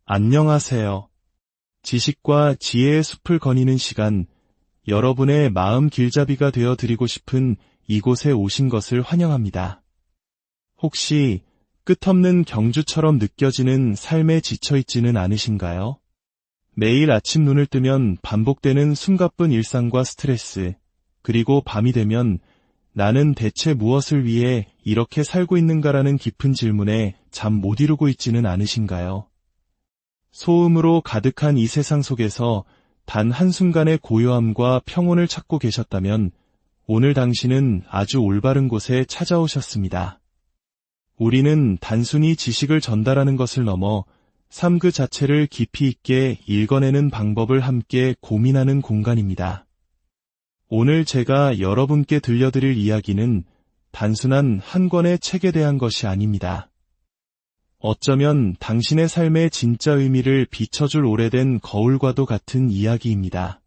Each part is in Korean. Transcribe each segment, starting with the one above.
안녕하세요. 지식과 지혜의 숲을 거니는 시간, 여러분의 마음 길잡이가 되어 드리고 싶은 이곳에 오신 것을 환영합니다. 혹시 끝없는 경주처럼 느껴지는 삶에 지쳐있지는 않으신가요? 매일 아침 눈을 뜨면 반복되는 숨가쁜 일상과 스트레스, 그리고 밤이 되면 나는 대체 무엇을 위해 이렇게 살고 있는가라는 깊은 질문에 잠 못 이루고 있지는 않으신가요? 소음으로 가득한 이 세상 속에서 단 한순간의 고요함과 평온을 찾고 계셨다면 오늘 당신은 아주 올바른 곳에 찾아오셨습니다. 우리는 단순히 지식을 전달하는 것을 넘어 삶 그 자체를 깊이 있게 읽어내는 방법을 함께 고민하는 공간입니다. 오늘 제가 여러분께 들려드릴 이야기는 단순한 한 권의 책에 대한 것이 아닙니다. 어쩌면 당신의 삶의 진짜 의미를 비춰줄 오래된 거울과도 같은 이야기입니다.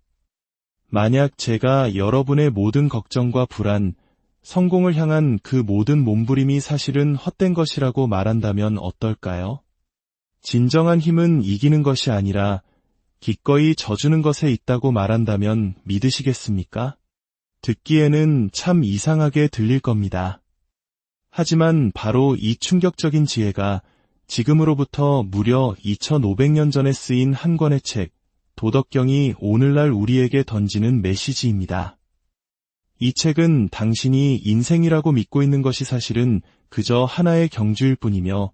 만약 제가 여러분의 모든 걱정과 불안, 성공을 향한 그 모든 몸부림이 사실은 헛된 것이라고 말한다면 어떨까요? 진정한 힘은 이기는 것이 아니라 기꺼이 져주는 것에 있다고 말한다면 믿으시겠습니까? 듣기에는 참 이상하게 들릴 겁니다. 하지만 바로 이 충격적인 지혜가 지금으로부터 무려 2500년 전에 쓰인 한 권의 책, 도덕경이 오늘날 우리에게 던지는 메시지입니다. 이 책은 당신이 인생이라고 믿고 있는 것이 사실은 그저 하나의 경주일 뿐이며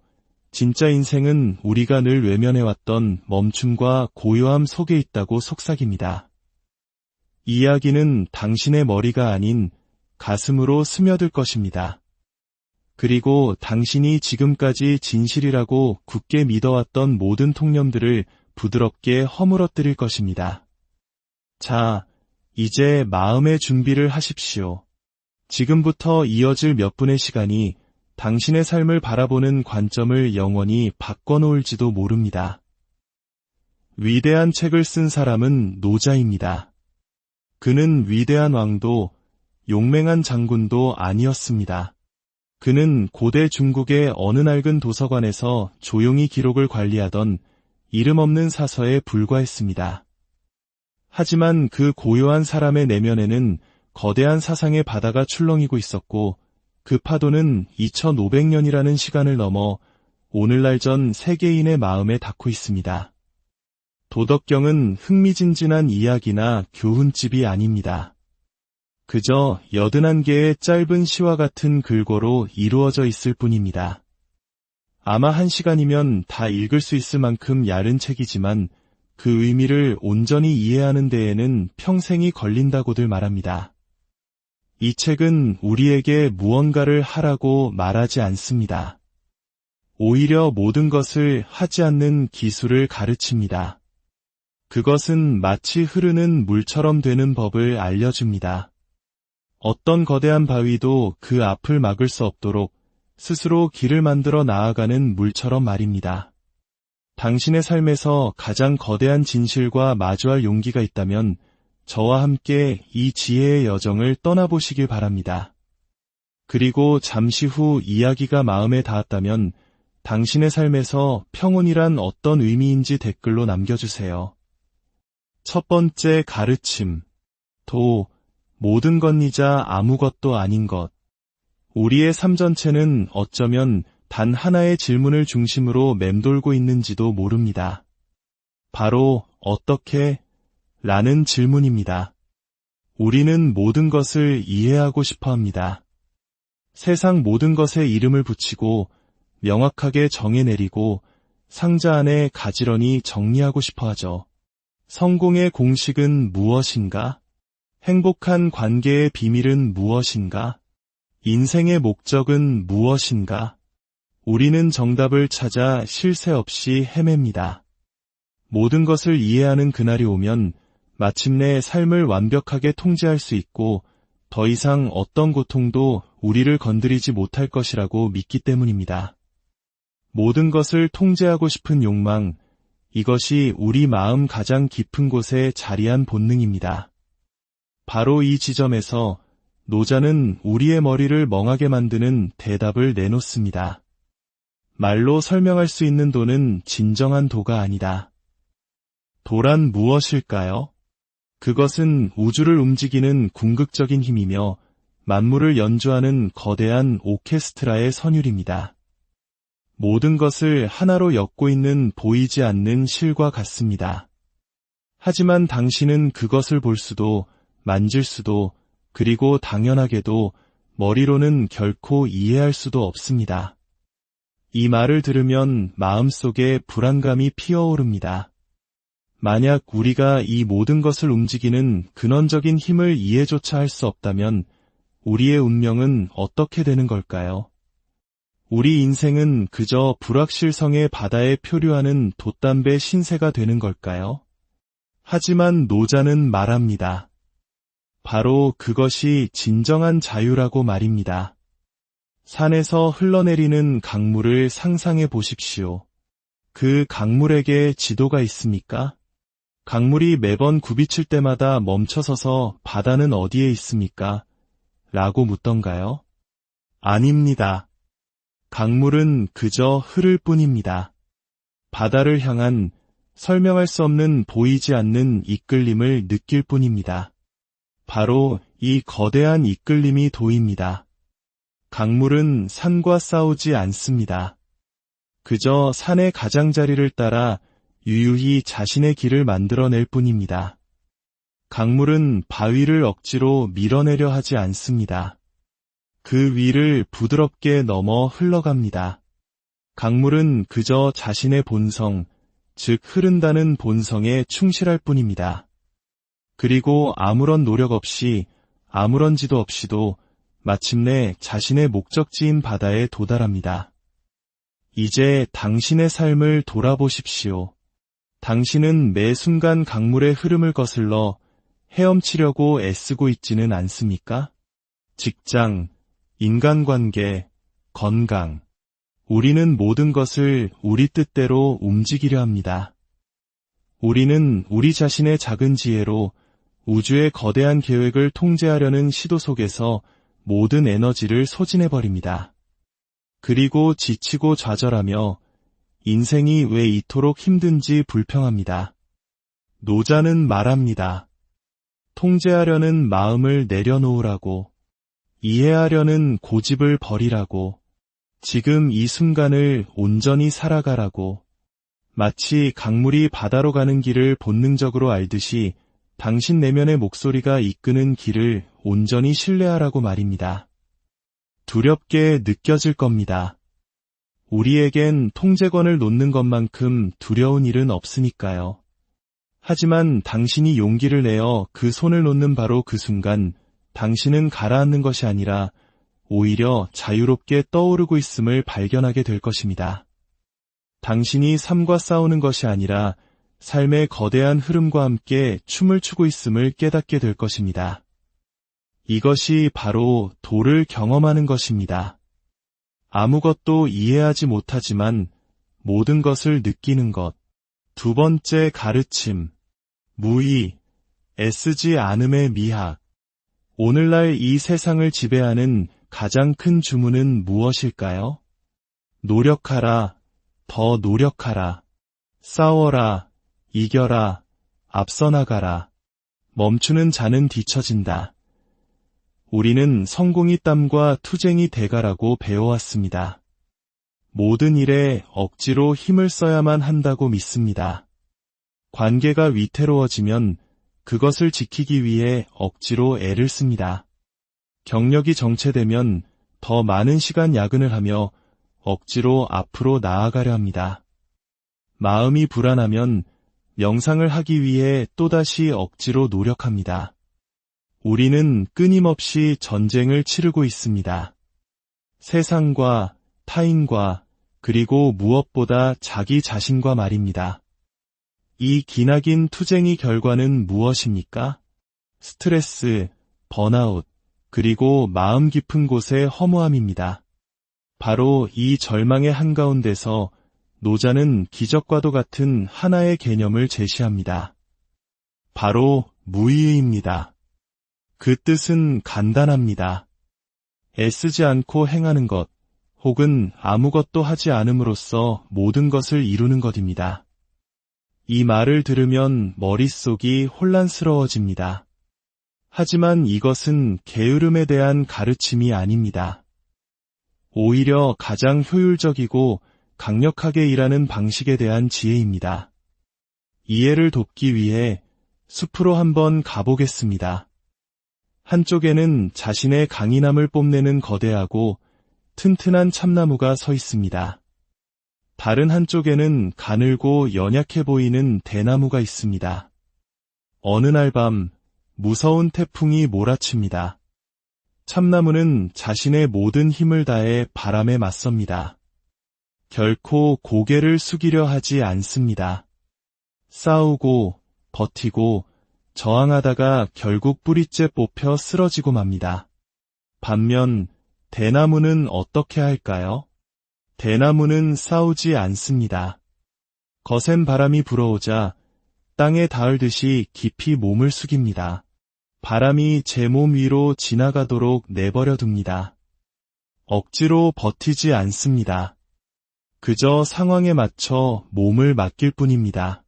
진짜 인생은 우리가 늘 외면해왔던 멈춤과 고요함 속에 있다고 속삭입니다. 이 이야기는 당신의 머리가 아닌 가슴으로 스며들 것입니다. 그리고 당신이 지금까지 진실이라고 굳게 믿어왔던 모든 통념들을 부드럽게 허물어뜨릴 것입니다. 자, 이제 마음의 준비를 하십시오. 지금부터 이어질 몇 분의 시간이 당신의 삶을 바라보는 관점을 영원히 바꿔놓을지도 모릅니다. 위대한 책을 쓴 사람은 노자입니다. 그는 위대한 왕도 용맹한 장군도 아니었습니다. 그는 고대 중국의 어느 낡은 도서관에서 조용히 기록을 관리하던 이름 없는 사서에 불과했습니다. 하지만 그 고요한 사람의 내면에는 거대한 사상의 바다가 출렁이고 있었고 그 파도는 2500년이라는 시간을 넘어 오늘날 전 세계인의 마음에 닿고 있습니다. 도덕경은 흥미진진한 이야기나 교훈집이 아닙니다. 그저 81개의 짧은 시와 같은 글고로 이루어져 있을 뿐입니다. 아마 1시간이면 다 읽을 수 있을 만큼 얇은 책이지만 그 의미를 온전히 이해하는 데에는 평생이 걸린다고들 말합니다. 이 책은 우리에게 무언가를 하라고 말하지 않습니다. 오히려 모든 것을 하지 않는 기술을 가르칩니다. 그것은 마치 흐르는 물처럼 되는 법을 알려줍니다. 어떤 거대한 바위도 그 앞을 막을 수 없도록 스스로 길을 만들어 나아가는 물처럼 말입니다. 당신의 삶에서 가장 거대한 진실과 마주할 용기가 있다면 저와 함께 이 지혜의 여정을 떠나보시길 바랍니다. 그리고 잠시 후 이야기가 마음에 닿았다면 당신의 삶에서 평온이란 어떤 의미인지 댓글로 남겨주세요. 첫 번째 가르침. 모든 것이자 아무것도 아닌 것. 우리의 삶 전체는 어쩌면 단 하나의 질문을 중심으로 맴돌고 있는지도 모릅니다. 바로 어떻게? 라는 질문입니다. 우리는 모든 것을 이해하고 싶어 합니다. 세상 모든 것에 이름을 붙이고 명확하게 정해내리고 상자 안에 가지런히 정리하고 싶어 하죠. 성공의 공식은 무엇인가? 행복한 관계의 비밀은 무엇인가? 인생의 목적은 무엇인가? 우리는 정답을 찾아 쉴 새 없이 헤맵니다. 모든 것을 이해하는 그날이 오면 마침내 삶을 완벽하게 통제할 수 있고 더 이상 어떤 고통도 우리를 건드리지 못할 것이라고 믿기 때문입니다. 모든 것을 통제하고 싶은 욕망, 이것이 우리 마음 가장 깊은 곳에 자리한 본능입니다. 바로 이 지점에서 노자는 우리의 머리를 멍하게 만드는 대답을 내놓습니다. 말로 설명할 수 있는 도는 진정한 도가 아니다. 도란 무엇일까요? 그것은 우주를 움직이는 궁극적인 힘이며 만물을 연주하는 거대한 오케스트라의 선율입니다. 모든 것을 하나로 엮고 있는 보이지 않는 실과 같습니다. 하지만 당신은 그것을 볼 수도, 만질 수도, 그리고 당연하게도 머리로는 결코 이해할 수도 없습니다. 이 말을 들으면 마음속에 불안감이 피어오릅니다. 만약 우리가 이 모든 것을 움직이는 근원적인 힘을 이해조차 할 수 없다면 우리의 운명은 어떻게 되는 걸까요? 우리 인생은 그저 불확실성의 바다에 표류하는 돛담배 신세가 되는 걸까요? 하지만 노자는 말합니다. 바로 그것이 진정한 자유라고 말입니다. 산에서 흘러내리는 강물을 상상해 보십시오. 그 강물에게 지도가 있습니까? 강물이 매번 굽이칠 때마다 멈춰서서 바다는 어디에 있습니까? 라고 묻던가요? 아닙니다. 강물은 그저 흐를 뿐입니다. 바다를 향한 설명할 수 없는 보이지 않는 이끌림을 느낄 뿐입니다. 바로 이 거대한 이끌림이 도입니다. 강물은 산과 싸우지 않습니다. 그저 산의 가장자리를 따라 유유히 자신의 길을 만들어낼 뿐입니다. 강물은 바위를 억지로 밀어내려 하지 않습니다. 그 위를 부드럽게 넘어 흘러갑니다. 강물은 그저 자신의 본성, 즉 흐른다는 본성에 충실할 뿐입니다. 그리고 아무런 노력 없이, 아무런 지도 없이도 마침내 자신의 목적지인 바다에 도달합니다. 이제 당신의 삶을 돌아보십시오. 당신은 매 순간 강물의 흐름을 거슬러 헤엄치려고 애쓰고 있지는 않습니까? 직장, 인간관계, 건강. 우리는 모든 것을 우리 뜻대로 움직이려 합니다. 우리는 우리 자신의 작은 지혜로 우주의 거대한 계획을 통제하려는 시도 속에서 모든 에너지를 소진해버립니다. 그리고 지치고 좌절하며 인생이 왜 이토록 힘든지 불평합니다. 노자는 말합니다. 통제하려는 마음을 내려놓으라고, 이해하려는 고집을 버리라고, 지금 이 순간을 온전히 살아가라고, 마치 강물이 바다로 가는 길을 본능적으로 알듯이 당신 내면의 목소리가 이끄는 길을 온전히 신뢰하라고 말입니다. 두렵게 느껴질 겁니다. 우리에겐 통제권을 놓는 것만큼 두려운 일은 없으니까요. 하지만 당신이 용기를 내어 그 손을 놓는 바로 그 순간 당신은 가라앉는 것이 아니라 오히려 자유롭게 떠오르고 있음을 발견하게 될 것입니다. 당신이 삶과 싸우는 것이 아니라 삶의 거대한 흐름과 함께 춤을 추고 있음을 깨닫게 될 것입니다. 이것이 바로 도를 경험하는 것입니다. 아무것도 이해하지 못하지만 모든 것을 느끼는 것. 두 번째 가르침. 무의, 애쓰지 않음의 미학. 오늘날 이 세상을 지배하는 가장 큰 주문은 무엇일까요? 노력하라, 더 노력하라. 싸워라, 이겨라, 앞서 나가라. 멈추는 자는 뒤처진다. 우리는 성공이 땀과 투쟁이 대가라고 배워왔습니다. 모든 일에 억지로 힘을 써야만 한다고 믿습니다. 관계가 위태로워지면 그것을 지키기 위해 억지로 애를 씁니다. 경력이 정체되면 더 많은 시간 야근을 하며 억지로 앞으로 나아가려 합니다. 마음이 불안하면 명상을 하기 위해 또다시 억지로 노력합니다. 우리는 끊임없이 전쟁을 치르고 있습니다. 세상과 타인과 그리고 무엇보다 자기 자신과 말입니다. 이 기나긴 투쟁의 결과는 무엇입니까? 스트레스, 번아웃, 그리고 마음 깊은 곳의 허무함입니다. 바로 이 절망의 한가운데서 노자는 기적과도 같은 하나의 개념을 제시합니다. 바로 무의입니다. 그 뜻은 간단합니다. 애쓰지 않고 행하는 것, 혹은 아무것도 하지 않음으로써 모든 것을 이루는 것입니다. 이 말을 들으면 머릿속이 혼란스러워집니다. 하지만 이것은 게으름에 대한 가르침이 아닙니다. 오히려 가장 효율적이고 강력하게 일하는 방식에 대한 지혜입니다. 이해를 돕기 위해 숲으로 한번 가보겠습니다. 한쪽에는 자신의 강인함을 뽐내는 거대하고 튼튼한 참나무가 서 있습니다. 다른 한쪽에는 가늘고 연약해 보이는 대나무가 있습니다. 어느 날 밤 무서운 태풍이 몰아칩니다. 참나무는 자신의 모든 힘을 다해 바람에 맞섭니다. 결코 고개를 숙이려 하지 않습니다. 싸우고 버티고 저항하다가 결국 뿌리째 뽑혀 쓰러지고 맙니다. 반면 대나무는 어떻게 할까요? 대나무는 싸우지 않습니다. 거센 바람이 불어오자 땅에 닿을듯이 깊이 몸을 숙입니다. 바람이 제 몸 위로 지나가도록 내버려 둡니다. 억지로 버티지 않습니다. 그저 상황에 맞춰 몸을 맡길 뿐입니다.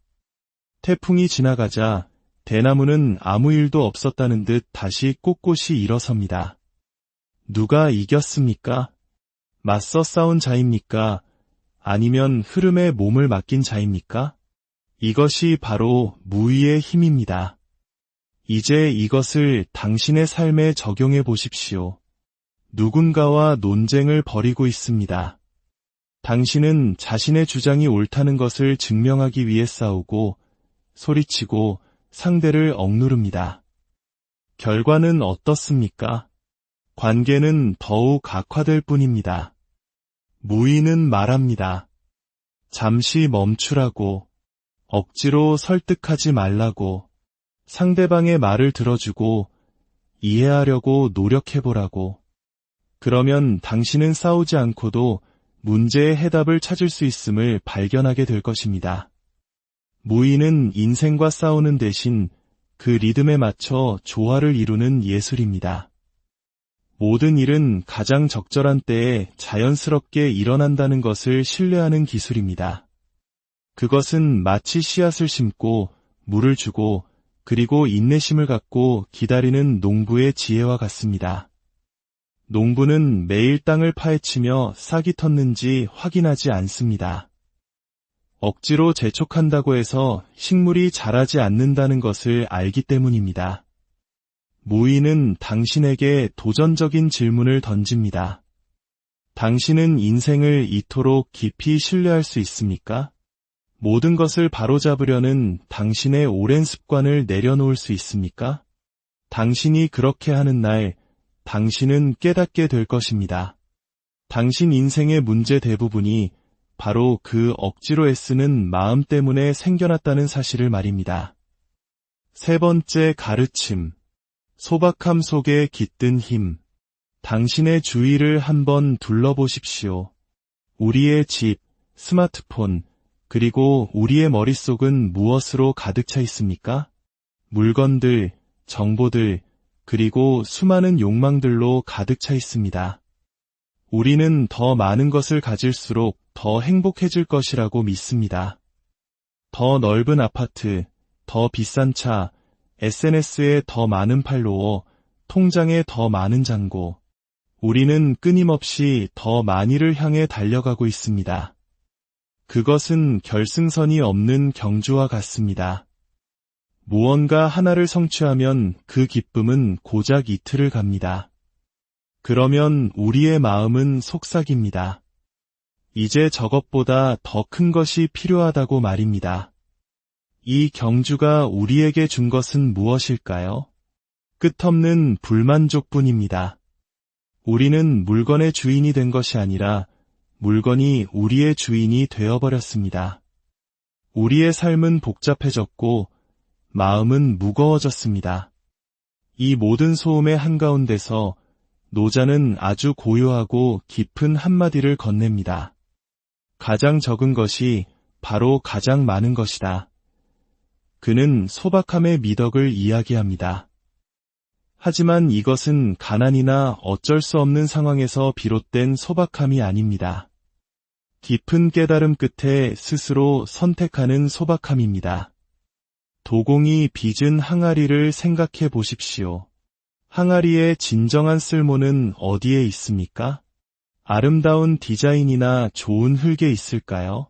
태풍이 지나가자 대나무는 아무 일도 없었다는 듯 다시 꼿꼿이 일어섭니다. 누가 이겼습니까? 맞서 싸운 자입니까? 아니면 흐름에 몸을 맡긴 자입니까? 이것이 바로 무의의 힘입니다. 이제 이것을 당신의 삶에 적용해 보십시오. 누군가와 논쟁을 벌이고 있습니다. 당신은 자신의 주장이 옳다는 것을 증명하기 위해 싸우고 소리치고 상대를 억누릅니다. 결과는 어떻습니까? 관계는 더욱 악화될 뿐입니다. 무의는 말합니다. 잠시 멈추라고, 억지로 설득하지 말라고, 상대방의 말을 들어주고 이해하려고 노력해보라고. 그러면 당신은 싸우지 않고도 문제의 해답을 찾을 수 있음을 발견하게 될 것입니다. 무의는 인생과 싸우는 대신 그 리듬에 맞춰 조화를 이루는 예술입니다. 모든 일은 가장 적절한 때에 자연스럽게 일어난다는 것을 신뢰하는 기술입니다. 그것은 마치 씨앗을 심고 물을 주고 그리고 인내심을 갖고 기다리는 농부의 지혜와 같습니다. 농부는 매일 땅을 파헤치며 싹이 텄는지 확인하지 않습니다. 억지로 재촉한다고 해서 식물이 자라지 않는다는 것을 알기 때문입니다. 무의는 당신에게 도전적인 질문을 던집니다. 당신은 인생을 이토록 깊이 신뢰할 수 있습니까? 모든 것을 바로잡으려는 당신의 오랜 습관을 내려놓을 수 있습니까? 당신이 그렇게 하는 날, 당신은 깨닫게 될 것입니다. 당신 인생의 문제 대부분이 바로 그 억지로 애쓰는 마음 때문에 생겨났다는 사실을 말입니다. 세 번째 가르침. 소박함 속에 깃든 힘. 당신의 주위를 한번 둘러보십시오. 우리의 집, 스마트폰, 그리고 우리의 머릿속은 무엇으로 가득 차 있습니까? 물건들, 정보들, 그리고 수많은 욕망들로 가득 차 있습니다. 우리는 더 많은 것을 가질수록 더 행복해질 것이라고 믿습니다. 더 넓은 아파트, 더 비싼 차, SNS에 더 많은 팔로워, 통장에 더 많은 잔고. 우리는 끊임없이 더 많이를 향해 달려가고 있습니다. 그것은 결승선이 없는 경주와 같습니다. 무언가 하나를 성취하면 그 기쁨은 고작 이틀을 갑니다. 그러면 우리의 마음은 속삭입니다. 이제 저것보다 더 큰 것이 필요하다고 말입니다. 이 경주가 우리에게 준 것은 무엇일까요? 끝없는 불만족뿐입니다. 우리는 물건의 주인이 된 것이 아니라 물건이 우리의 주인이 되어버렸습니다. 우리의 삶은 복잡해졌고 마음은 무거워졌습니다. 이 모든 소음의 한가운데서 노자는 아주 고요하고 깊은 한마디를 건넵니다. 가장 적은 것이 바로 가장 많은 것이다. 그는 소박함의 미덕을 이야기합니다. 하지만 이것은 가난이나 어쩔 수 없는 상황에서 비롯된 소박함이 아닙니다. 깊은 깨달음 끝에 스스로 선택하는 소박함입니다. 도공이 빚은 항아리를 생각해 보십시오. 항아리의 진정한 쓸모는 어디에 있습니까? 아름다운 디자인이나 좋은 흙에 있을까요?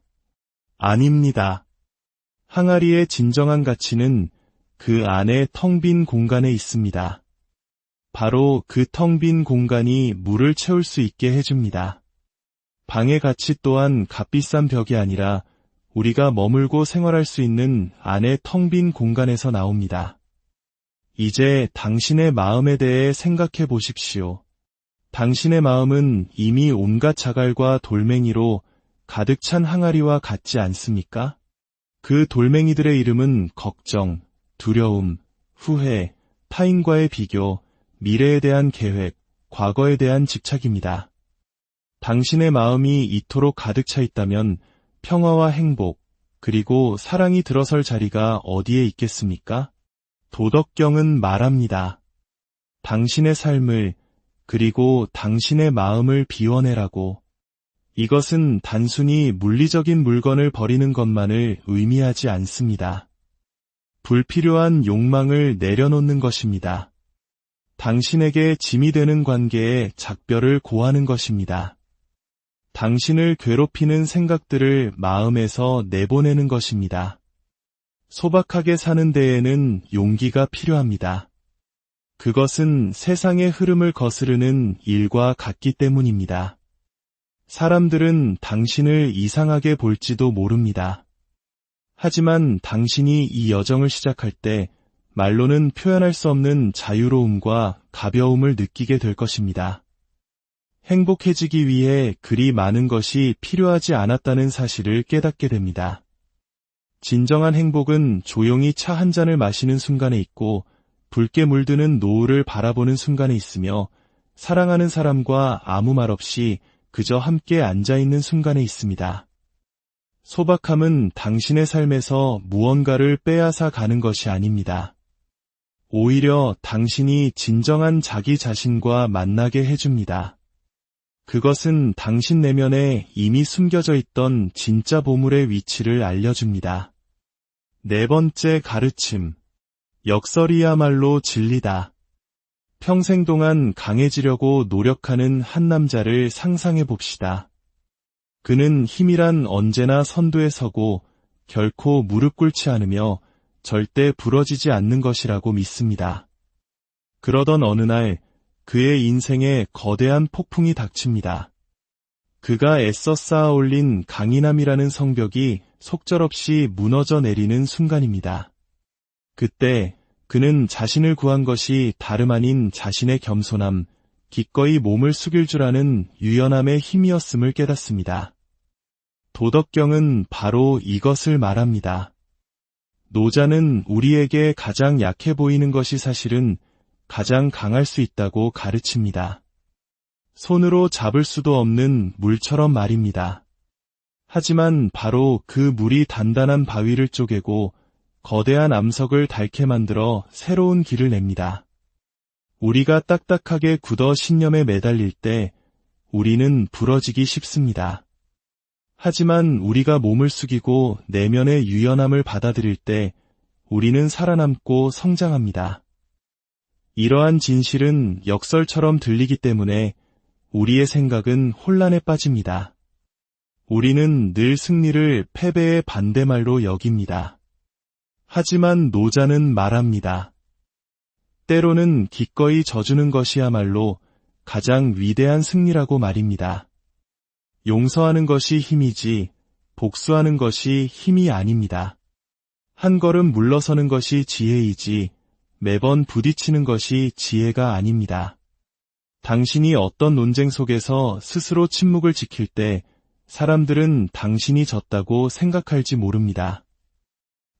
아닙니다. 항아리의 진정한 가치는 그 안에 텅 빈 공간에 있습니다. 바로 그 텅 빈 공간이 물을 채울 수 있게 해줍니다. 방의 가치 또한 값비싼 벽이 아니라 우리가 머물고 생활할 수 있는 안의 텅 빈 공간에서 나옵니다. 이제 당신의 마음에 대해 생각해 보십시오. 당신의 마음은 이미 온갖 자갈과 돌멩이로 가득 찬 항아리와 같지 않습니까? 그 돌멩이들의 이름은 걱정, 두려움, 후회, 타인과의 비교, 미래에 대한 계획, 과거에 대한 집착입니다. 당신의 마음이 이토록 가득 차 있다면 평화와 행복, 그리고 사랑이 들어설 자리가 어디에 있겠습니까? 도덕경은 말합니다. 당신의 삶을, 그리고 당신의 마음을 비워내라고. 이것은 단순히 물리적인 물건을 버리는 것만을 의미하지 않습니다. 불필요한 욕망을 내려놓는 것입니다. 당신에게 짐이 되는 관계에 작별을 고하는 것입니다. 당신을 괴롭히는 생각들을 마음에서 내보내는 것입니다. 소박하게 사는 데에는 용기가 필요합니다. 그것은 세상의 흐름을 거스르는 일과 같기 때문입니다. 사람들은 당신을 이상하게 볼지도 모릅니다. 하지만 당신이 이 여정을 시작할 때 말로는 표현할 수 없는 자유로움과 가벼움을 느끼게 될 것입니다. 행복해지기 위해 그리 많은 것이 필요하지 않았다는 사실을 깨닫게 됩니다. 진정한 행복은 조용히 차 한 잔을 마시는 순간에 있고 붉게 물드는 노을을 바라보는 순간에 있으며 사랑하는 사람과 아무 말 없이 그저 함께 앉아있는 순간에 있습니다. 소박함은 당신의 삶에서 무언가를 빼앗아 가는 것이 아닙니다. 오히려 당신이 진정한 자기 자신과 만나게 해줍니다. 그것은 당신 내면에 이미 숨겨져 있던 진짜 보물의 위치를 알려줍니다. 네 번째 가르침. 역설이야말로 진리다. 평생 동안 강해지려고 노력하는 한 남자를 상상해 봅시다. 그는 힘이란 언제나 선두에 서고 결코 무릎 꿇지 않으며 절대 부러지지 않는 것이라고 믿습니다. 그러던 어느 날 그의 인생에 거대한 폭풍이 닥칩니다. 그가 애써 쌓아 올린 강인함이라는 성벽이 속절없이 무너져 내리는 순간입니다. 그때 그는 자신을 구한 것이 다름 아닌 자신의 겸손함, 기꺼이 몸을 숙일 줄 아는 유연함의 힘이었음을 깨닫습니다. 도덕경은 바로 이것을 말합니다. 노자는 우리에게 가장 약해 보이는 것이 사실은 가장 강할 수 있다고 가르칩니다. 손으로 잡을 수도 없는 물처럼 말입니다. 하지만 바로 그 물이 단단한 바위를 쪼개고 거대한 암석을 닳게 만들어 새로운 길을 냅니다. 우리가 딱딱하게 굳어 신념에 매달릴 때 우리는 부러지기 쉽습니다. 하지만 우리가 몸을 숙이고 내면의 유연함을 받아들일 때 우리는 살아남고 성장합니다. 이러한 진실은 역설처럼 들리기 때문에 우리의 생각은 혼란에 빠집니다. 우리는 늘 승리를 패배의 반대말로 여깁니다. 하지만 노자는 말합니다. 때로는 기꺼이 져주는 것이야말로 가장 위대한 승리라고 말입니다. 용서하는 것이 힘이지 복수하는 것이 힘이 아닙니다. 한 걸음 물러서는 것이 지혜이지 매번 부딪히는 것이 지혜가 아닙니다. 당신이 어떤 논쟁 속에서 스스로 침묵을 지킬 때 사람들은 당신이 졌다고 생각할지 모릅니다.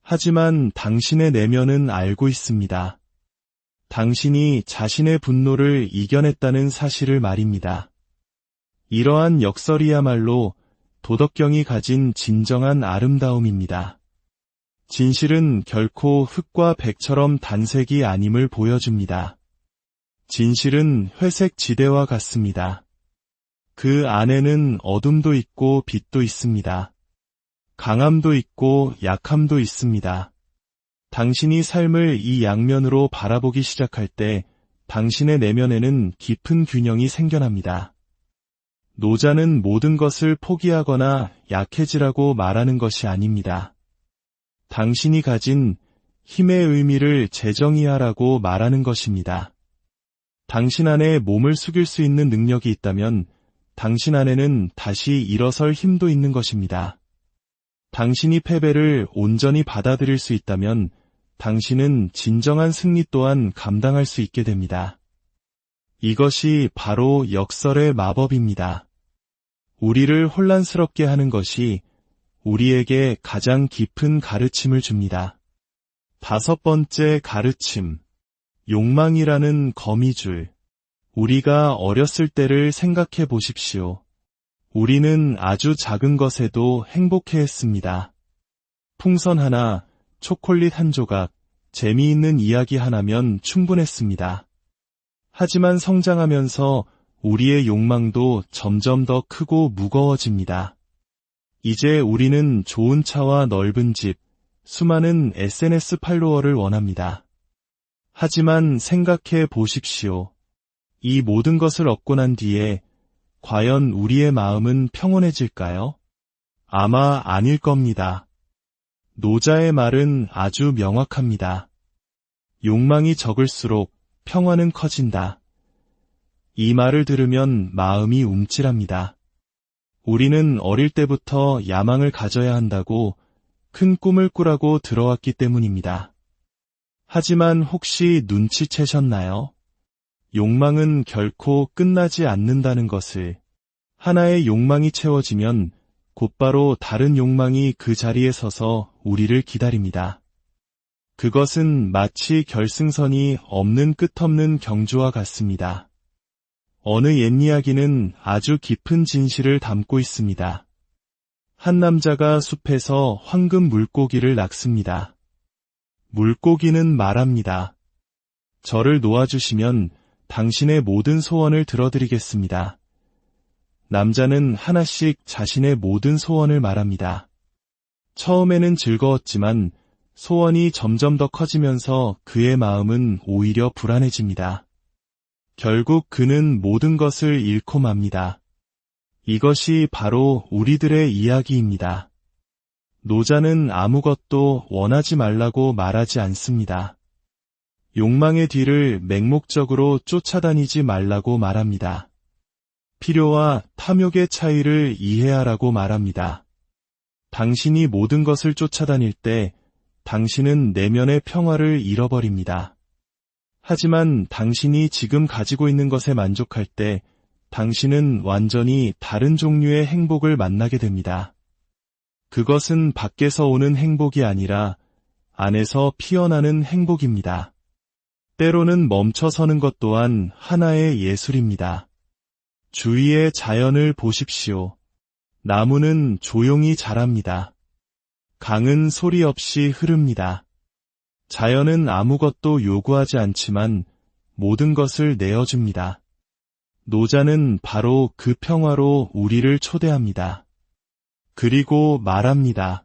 하지만 당신의 내면은 알고 있습니다. 당신이 자신의 분노를 이겨냈다는 사실을 말입니다. 이러한 역설이야말로 도덕경이 가진 진정한 아름다움입니다. 진실은 결코 흙과 백처럼 단색이 아님을 보여줍니다. 진실은 회색 지대와 같습니다. 그 안에는 어둠도 있고 빛도 있습니다. 강함도 있고 약함도 있습니다. 당신이 삶을 이 양면으로 바라보기 시작할 때 당신의 내면에는 깊은 균형이 생겨납니다. 노자는 모든 것을 포기하거나 약해지라고 말하는 것이 아닙니다. 당신이 가진 힘의 의미를 재정의하라고 말하는 것입니다. 당신 안에 몸을 숙일 수 있는 능력이 있다면 당신 안에는 다시 일어설 힘도 있는 것입니다. 당신이 패배를 온전히 받아들일 수 있다면 당신은 진정한 승리 또한 감당할 수 있게 됩니다. 이것이 바로 역설의 마법입니다. 우리를 혼란스럽게 하는 것이 우리에게 가장 깊은 가르침을 줍니다. 5번째 가르침. 욕망이라는 거미줄. 우리가 어렸을 때를 생각해 보십시오. 우리는 아주 작은 것에도 행복해했습니다. 풍선 하나, 초콜릿 한 조각, 재미있는 이야기 하나면 충분했습니다. 하지만 성장하면서 우리의 욕망도 점점 더 크고 무거워집니다. 이제 우리는 좋은 차와 넓은 집, 수많은 SNS 팔로워를 원합니다. 하지만 생각해 보십시오. 이 모든 것을 얻고 난 뒤에 과연 우리의 마음은 평온해질까요? 아마 아닐 겁니다. 노자의 말은 아주 명확합니다. 욕망이 적을수록 평화는 커진다. 이 말을 들으면 마음이 움찔합니다. 우리는 어릴 때부터 야망을 가져야 한다고 큰 꿈을 꾸라고 들어왔기 때문입니다. 하지만 혹시 눈치채셨나요? 욕망은 결코 끝나지 않는다는 것을. 하나의 욕망이 채워지면 곧바로 다른 욕망이 그 자리에 서서 우리를 기다립니다. 그것은 마치 결승선이 없는 끝없는 경주와 같습니다. 어느 옛 이야기는 아주 깊은 진실을 담고 있습니다. 한 남자가 숲에서 황금 물고기를 낚습니다. 물고기는 말합니다. 저를 놓아주시면 당신의 모든 소원을 들어드리겠습니다. 남자는 하나씩 자신의 모든 소원을 말합니다. 처음에는 즐거웠지만 소원이 점점 더 커지면서 그의 마음은 오히려 불안해집니다. 결국 그는 모든 것을 잃고 맙니다. 이것이 바로 우리들의 이야기입니다. 노자는 아무것도 원하지 말라고 말하지 않습니다. 욕망의 뒤를 맹목적으로 쫓아다니지 말라고 말합니다. 필요와 탐욕의 차이를 이해하라고 말합니다. 당신이 모든 것을 쫓아다닐 때 당신은 내면의 평화를 잃어버립니다. 하지만 당신이 지금 가지고 있는 것에 만족할 때 당신은 완전히 다른 종류의 행복을 만나게 됩니다. 그것은 밖에서 오는 행복이 아니라 안에서 피어나는 행복입니다. 때로는 멈춰서는 것 또한 하나의 예술입니다. 주위의 자연을 보십시오. 나무는 조용히 자랍니다. 강은 소리 없이 흐릅니다. 자연은 아무것도 요구하지 않지만 모든 것을 내어줍니다. 노자는 바로 그 평화로 우리를 초대합니다. 그리고 말합니다.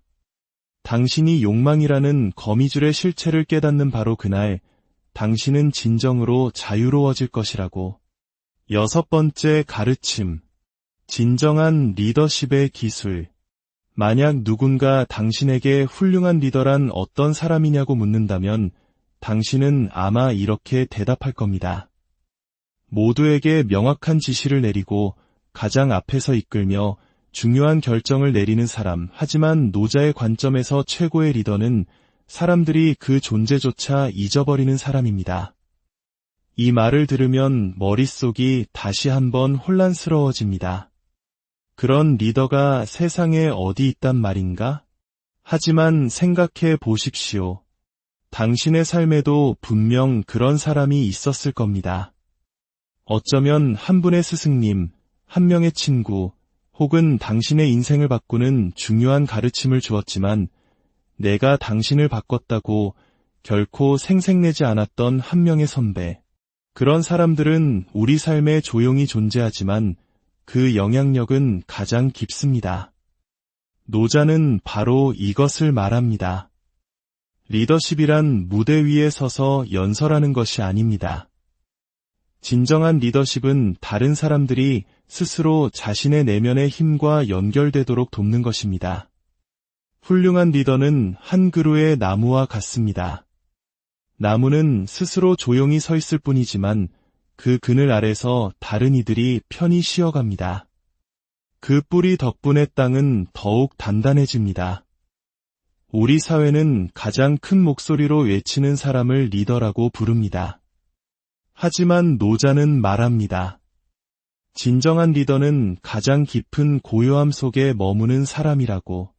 당신이 욕망이라는 거미줄의 실체를 깨닫는 바로 그날 당신은 진정으로 자유로워질 것이라고. 6번째 가르침. 진정한 리더십의 기술. 만약 누군가 당신에게 훌륭한 리더란 어떤 사람이냐고 묻는다면 당신은 아마 이렇게 대답할 겁니다. 모두에게 명확한 지시를 내리고 가장 앞에서 이끌며 중요한 결정을 내리는 사람. 하지만 노자의 관점에서 최고의 리더는 사람들이 그 존재조차 잊어버리는 사람입니다. 이 말을 들으면 머릿속이 다시 한번 혼란스러워집니다. 그런 리더가 세상에 어디 있단 말인가? 하지만 생각해 보십시오. 당신의 삶에도 분명 그런 사람이 있었을 겁니다. 어쩌면 한 분의 스승님, 한 명의 친구, 혹은 당신의 인생을 바꾸는 중요한 가르침을 주었지만 내가 당신을 바꿨다고 결코 생색내지 않았던 한 명의 선배, 그런 사람들은 우리 삶에 조용히 존재하지만 그 영향력은 가장 깊습니다. 노자는 바로 이것을 말합니다. 리더십이란 무대 위에 서서 연설하는 것이 아닙니다. 진정한 리더십은 다른 사람들이 스스로 자신의 내면의 힘과 연결되도록 돕는 것입니다. 훌륭한 리더는 한 그루의 나무와 같습니다. 나무는 스스로 조용히 서 있을 뿐이지만 그 그늘 아래서 다른 이들이 편히 쉬어갑니다. 그 뿌리 덕분에 땅은 더욱 단단해집니다. 우리 사회는 가장 큰 목소리로 외치는 사람을 리더라고 부릅니다. 하지만 노자는 말합니다. 진정한 리더는 가장 깊은 고요함 속에 머무는 사람이라고.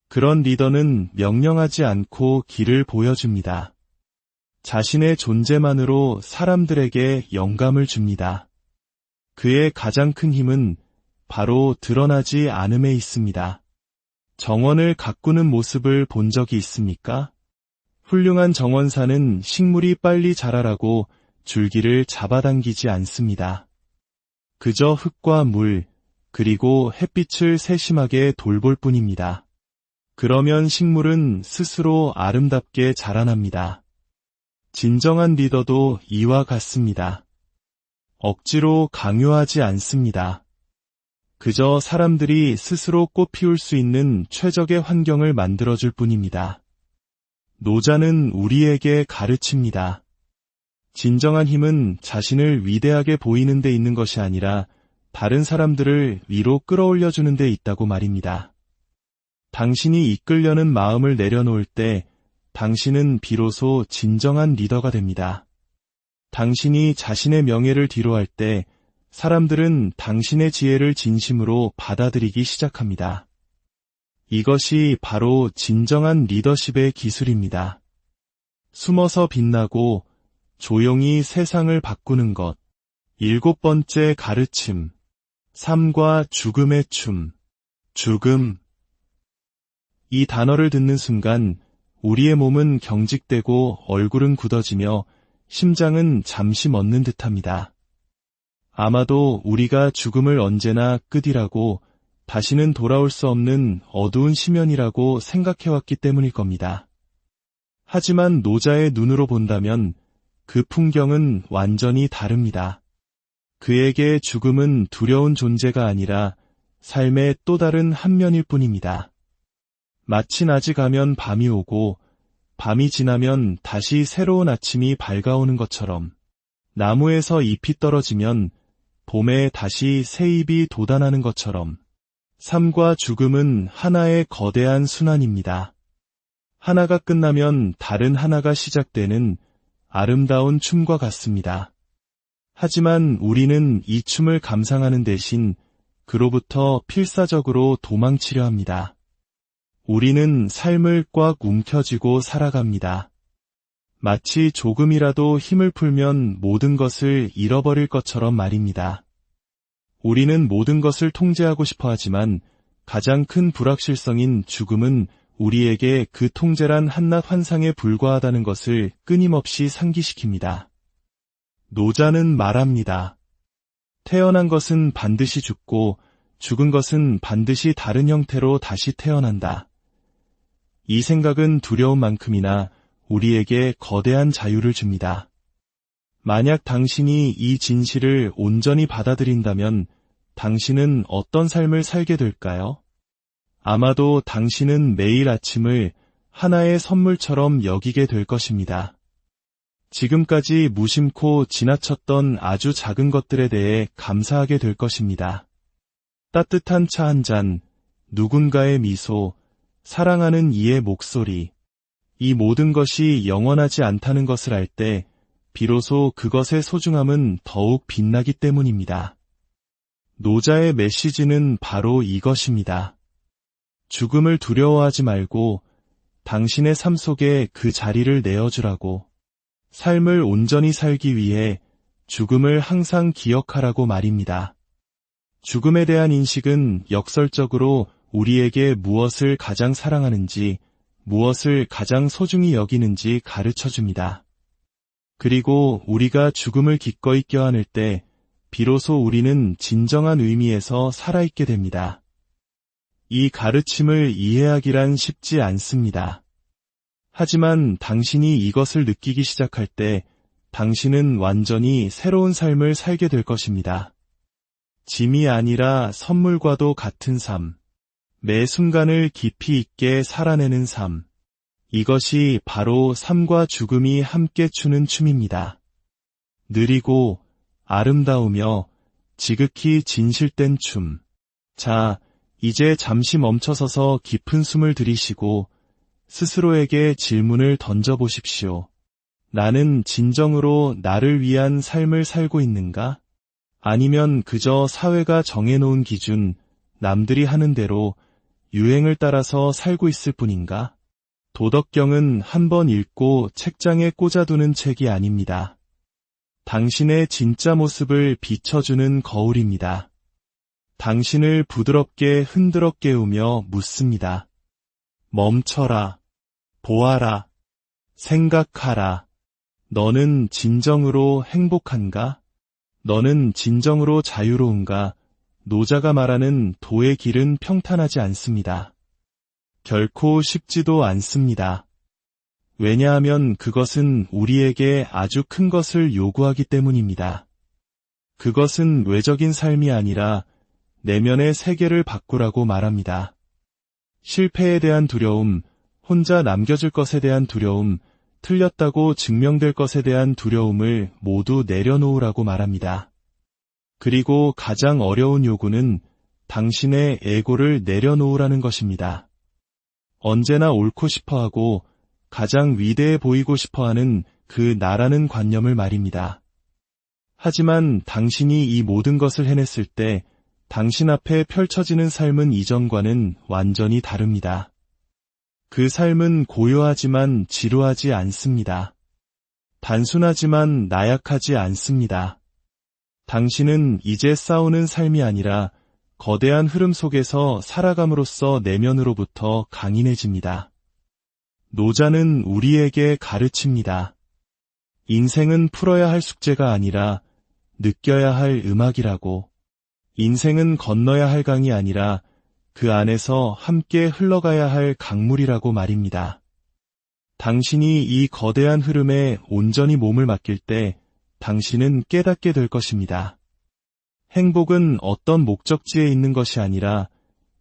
그런 리더는 명령하지 않고 길을 보여줍니다. 자신의 존재만으로 사람들에게 영감을 줍니다. 그의 가장 큰 힘은 바로 드러나지 않음에 있습니다. 정원을 가꾸는 모습을 본 적이 있습니까? 훌륭한 정원사는 식물이 빨리 자라라고 줄기를 잡아당기지 않습니다. 그저 흙과 물, 그리고 햇빛을 세심하게 돌볼 뿐입니다. 그러면 식물은 스스로 아름답게 자라납니다. 진정한 리더도 이와 같습니다. 억지로 강요하지 않습니다. 그저 사람들이 스스로 꽃 피울 수 있는 최적의 환경을 만들어줄 뿐입니다. 노자는 우리에게 가르칩니다. 진정한 힘은 자신을 위대하게 보이는 데 있는 것이 아니라 다른 사람들을 위로 끌어올려주는 데 있다고 말입니다. 당신이 이끌려는 마음을 내려놓을 때 당신은 비로소 진정한 리더가 됩니다. 당신이 자신의 명예를 뒤로할 때 사람들은 당신의 지혜를 진심으로 받아들이기 시작합니다. 이것이 바로 진정한 리더십의 기술입니다. 숨어서 빛나고 조용히 세상을 바꾸는 것. 7번째 가르침. 삶과 죽음의 춤. 죽음. 이 단어를 듣는 순간 우리의 몸은 경직되고 얼굴은 굳어지며 심장은 잠시 멎는 듯합니다. 아마도 우리가 죽음을 언제나 끝이라고 다시는 돌아올 수 없는 어두운 심연이라고 생각해왔기 때문일 겁니다. 하지만 노자의 눈으로 본다면 그 풍경은 완전히 다릅니다. 그에게 죽음은 두려운 존재가 아니라 삶의 또 다른 한 면일 뿐입니다. 마치 낮이 가면 밤이 오고 밤이 지나면 다시 새로운 아침이 밝아오는 것처럼 나무에서 잎이 떨어지면 봄에 다시 새 잎이 돋아나는 것처럼 삶과 죽음은 하나의 거대한 순환입니다. 하나가 끝나면 다른 하나가 시작되는 아름다운 춤과 같습니다. 하지만 우리는 이 춤을 감상하는 대신 그로부터 필사적으로 도망치려 합니다. 우리는 삶을 꽉 움켜쥐고 살아갑니다. 마치 조금이라도 힘을 풀면 모든 것을 잃어버릴 것처럼 말입니다. 우리는 모든 것을 통제하고 싶어 하지만 가장 큰 불확실성인 죽음은 우리에게 그 통제란 한낱 환상에 불과하다는 것을 끊임없이 상기시킵니다. 노자는 말합니다. 태어난 것은 반드시 죽고 죽은 것은 반드시 다른 형태로 다시 태어난다. 이 생각은 두려운 만큼이나 우리에게 거대한 자유를 줍니다. 만약 당신이 이 진실을 온전히 받아들인다면 당신은 어떤 삶을 살게 될까요? 아마도 당신은 매일 아침을 하나의 선물처럼 여기게 될 것입니다. 지금까지 무심코 지나쳤던 아주 작은 것들에 대해 감사하게 될 것입니다. 따뜻한 차 한 잔, 누군가의 미소, 사랑하는 이의 목소리, 이 모든 것이 영원하지 않다는 것을 알 때 비로소 그것의 소중함은 더욱 빛나기 때문입니다. 노자의 메시지는 바로 이것입니다. 죽음을 두려워하지 말고 당신의 삶 속에 그 자리를 내어주라고. 삶을 온전히 살기 위해 죽음을 항상 기억하라고 말입니다. 죽음에 대한 인식은 역설적으로 우리에게 무엇을 가장 사랑하는지, 무엇을 가장 소중히 여기는지 가르쳐줍니다. 그리고 우리가 죽음을 기꺼이 껴안을 때 비로소 우리는 진정한 의미에서 살아있게 됩니다. 이 가르침을 이해하기란 쉽지 않습니다. 하지만 당신이 이것을 느끼기 시작할 때 당신은 완전히 새로운 삶을 살게 될 것입니다. 짐이 아니라 선물과도 같은 삶, 매 순간을 깊이 있게 살아내는 삶, 이것이 바로 삶과 죽음이 함께 추는 춤입니다. 느리고 아름다우며 지극히 진실된 춤. 자, 이제 잠시 멈춰서서 깊은 숨을 들이쉬고 스스로에게 질문을 던져보십시오. 나는 진정으로 나를 위한 삶을 살고 있는가? 아니면 그저 사회가 정해놓은 기준, 남들이 하는 대로 유행을 따라서 살고 있을 뿐인가? 도덕경은 한 번 읽고 책장에 꽂아두는 책이 아닙니다. 당신의 진짜 모습을 비춰주는 거울입니다. 당신을 부드럽게 흔들어 깨우며 묻습니다. 멈춰라. 보아라. 생각하라. 너는 진정으로 행복한가? 너는 진정으로 자유로운가? 노자가 말하는 도의 길은 평탄하지 않습니다. 결코 쉽지도 않습니다. 왜냐하면 그것은 우리에게 아주 큰 것을 요구하기 때문입니다. 그것은 외적인 삶이 아니라 내면의 세계를 바꾸라고 말합니다. 실패에 대한 두려움, 혼자 남겨질 것에 대한 두려움, 틀렸다고 증명될 것에 대한 두려움을 모두 내려놓으라고 말합니다. 그리고 가장 어려운 요구는 당신의 에고를 내려놓으라는 것입니다. 언제나 옳고 싶어하고 가장 위대해 보이고 싶어하는 그 나라는 관념을 말입니다. 하지만 당신이 이 모든 것을 해냈을 때 당신 앞에 펼쳐지는 삶은 이전과는 완전히 다릅니다. 그 삶은 고요하지만 지루하지 않습니다. 단순하지만 나약하지 않습니다. 당신은 이제 싸우는 삶이 아니라 거대한 흐름 속에서 살아감으로써 내면으로부터 강인해집니다. 노자는 우리에게 가르칩니다. 인생은 풀어야 할 숙제가 아니라 느껴야 할 음악이라고. 인생은 건너야 할 강이 아니라 그 안에서 함께 흘러가야 할 강물이라고 말입니다. 당신이 이 거대한 흐름에 온전히 몸을 맡길 때 당신은 깨닫게 될 것입니다. 행복은 어떤 목적지에 있는 것이 아니라